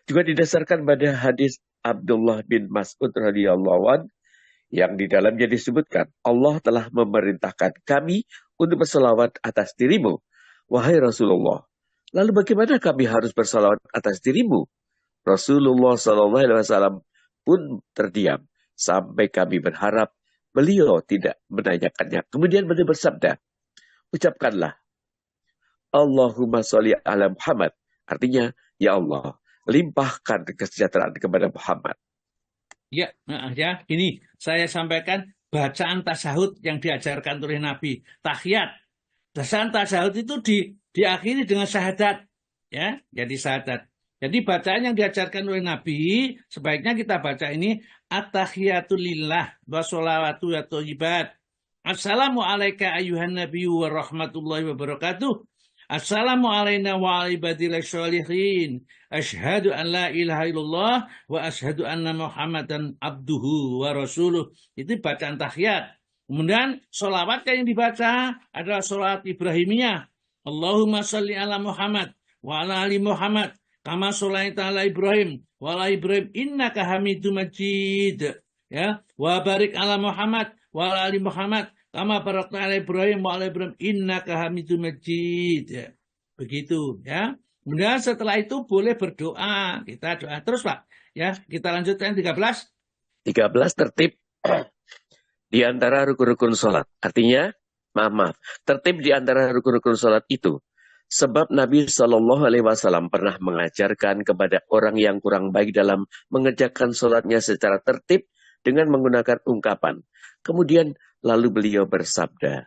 Juga didasarkan pada hadis Abdullah bin Mas'ud radhiyallahu an, yang di dalamnya disebutkan, Allah telah memerintahkan kami untuk bersalawat atas dirimu, wahai Rasulullah. Lalu bagaimana kami harus bersalawat atas dirimu? Rasulullah SAW pun terdiam sampai kami berharap beliau tidak menanyakannya. Kemudian beliau bersabda, ucapkanlah, Allahumma sholli ala Muhammad. Artinya, ya Allah, limpahkan kesejahteraan kepada Muhammad. Ya, ini saya sampaikan bacaan tasyahud yang diajarkan oleh Nabi. Tahiyat. Bacaan tasyahud itu diakhiri dengan syahadat. Ya, jadi syahadat. Jadi bacaan yang diajarkan oleh Nabi, sebaiknya kita baca ini at-tahiyatu lillah wa sholawatu wa thayyibat. Assalamu alayka ayyuhan nabiyyu wa rahmatullahi wa barakatuh. Assalamu alayna wa ala ibadillahi sholihin. Asyhadu an la ilaha illallah wa asyhadu anna Muhammadan abduhu wa rasuluh. Itu bacaan tahiyat. Kemudian sholawat yang dibaca adalah sholawat Ibrahimiyah. Allahumma sholli ala Muhammad wa ala ali Muhammad kama sholaita ala Ibrahim wa ala Ibrahim innaka Hamidum Majid. Ya, wa barik ala Muhammad wa ala ali Muhammad kama barakta ala Ibrahim wa ala Ibrahim innaka Hamidum Majid. Ya. Begitu ya. Kemudian setelah itu boleh berdoa. Kita doa terus Pak. Ya, kita lanjutkan 13. 13 tertib di antara rukun-rukun sholat. Artinya, tertib di antara rukun-rukun sholat itu. Sebab Nabi SAW pernah mengajarkan kepada orang yang kurang baik dalam mengerjakan sholatnya secara tertib dengan menggunakan ungkapan. Kemudian lalu beliau bersabda,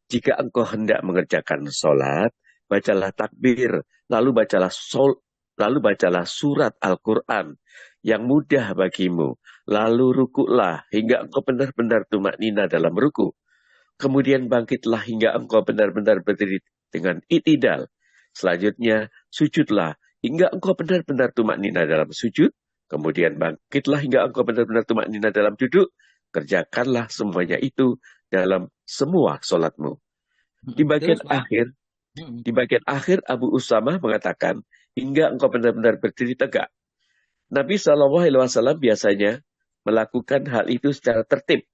Jika engkau hendak mengerjakan sholat, bacalah takbir, lalu bacalah surat Al-Quran yang mudah bagimu. Lalu rukuklah hingga engkau benar-benar tumaknina dalam ruku. Kemudian bangkitlah hingga engkau benar-benar berdiri dengan i'tidal. Selanjutnya sujudlah hingga engkau benar-benar tumaknina dalam sujud. Kemudian bangkitlah hingga engkau benar-benar tumaknina dalam duduk. Kerjakanlah semuanya itu dalam semua sholatmu. Di bagian Terus, Pak. akhir, di bagian akhir Abu Usamah mengatakan, hingga engkau benar-benar berdiri tegak. Nabi SAW biasanya melakukan hal itu secara tertib.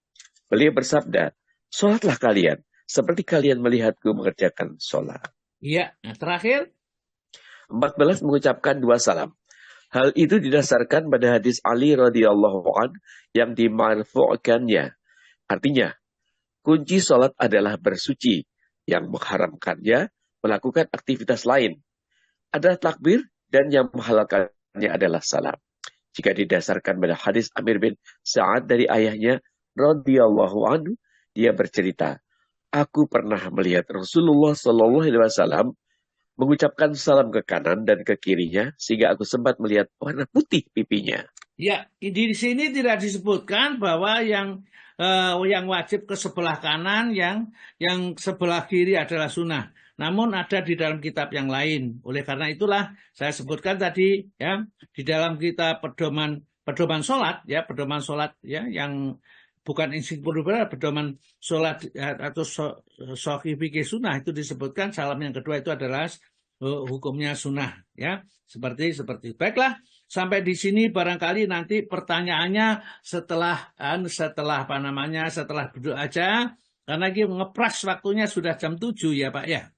Beliau bersabda, sholatlah kalian, seperti kalian melihatku mengerjakan sholat. Iya, nah, terakhir. 14 mengucapkan 2 salam. Hal itu didasarkan pada hadis Ali radhiyallahu an yang dimarfu'kannya. Artinya, kunci sholat adalah bersuci, yang mengharamkannya melakukan aktivitas lain. Adalah takbir dan yang menghalalkannya adalah salam. Jika didasarkan pada hadis Amir bin Sa'ad dari ayahnya radhiyallahu anhu, dia bercerita, aku pernah melihat Rasulullah SAW mengucapkan salam ke kanan dan ke kirinya sehingga aku sempat melihat warna putih pipinya. Ya, di sini tidak disebutkan bahwa yang wajib ke sebelah kanan, yang sebelah kiri adalah sunnah. Namun ada di dalam kitab yang lain. Oleh karena itulah saya sebutkan tadi ya di dalam kitab pedoman sholat ya yang bukan ensiklopedia pedoman sholat atau Shahih Fikih Sunnah itu disebutkan salam yang kedua itu adalah hukumnya sunnah ya seperti baiklah. Sampai di sini barangkali nanti pertanyaannya setelah duduk aja karena ngepras waktunya sudah jam 7 ya Pak ya.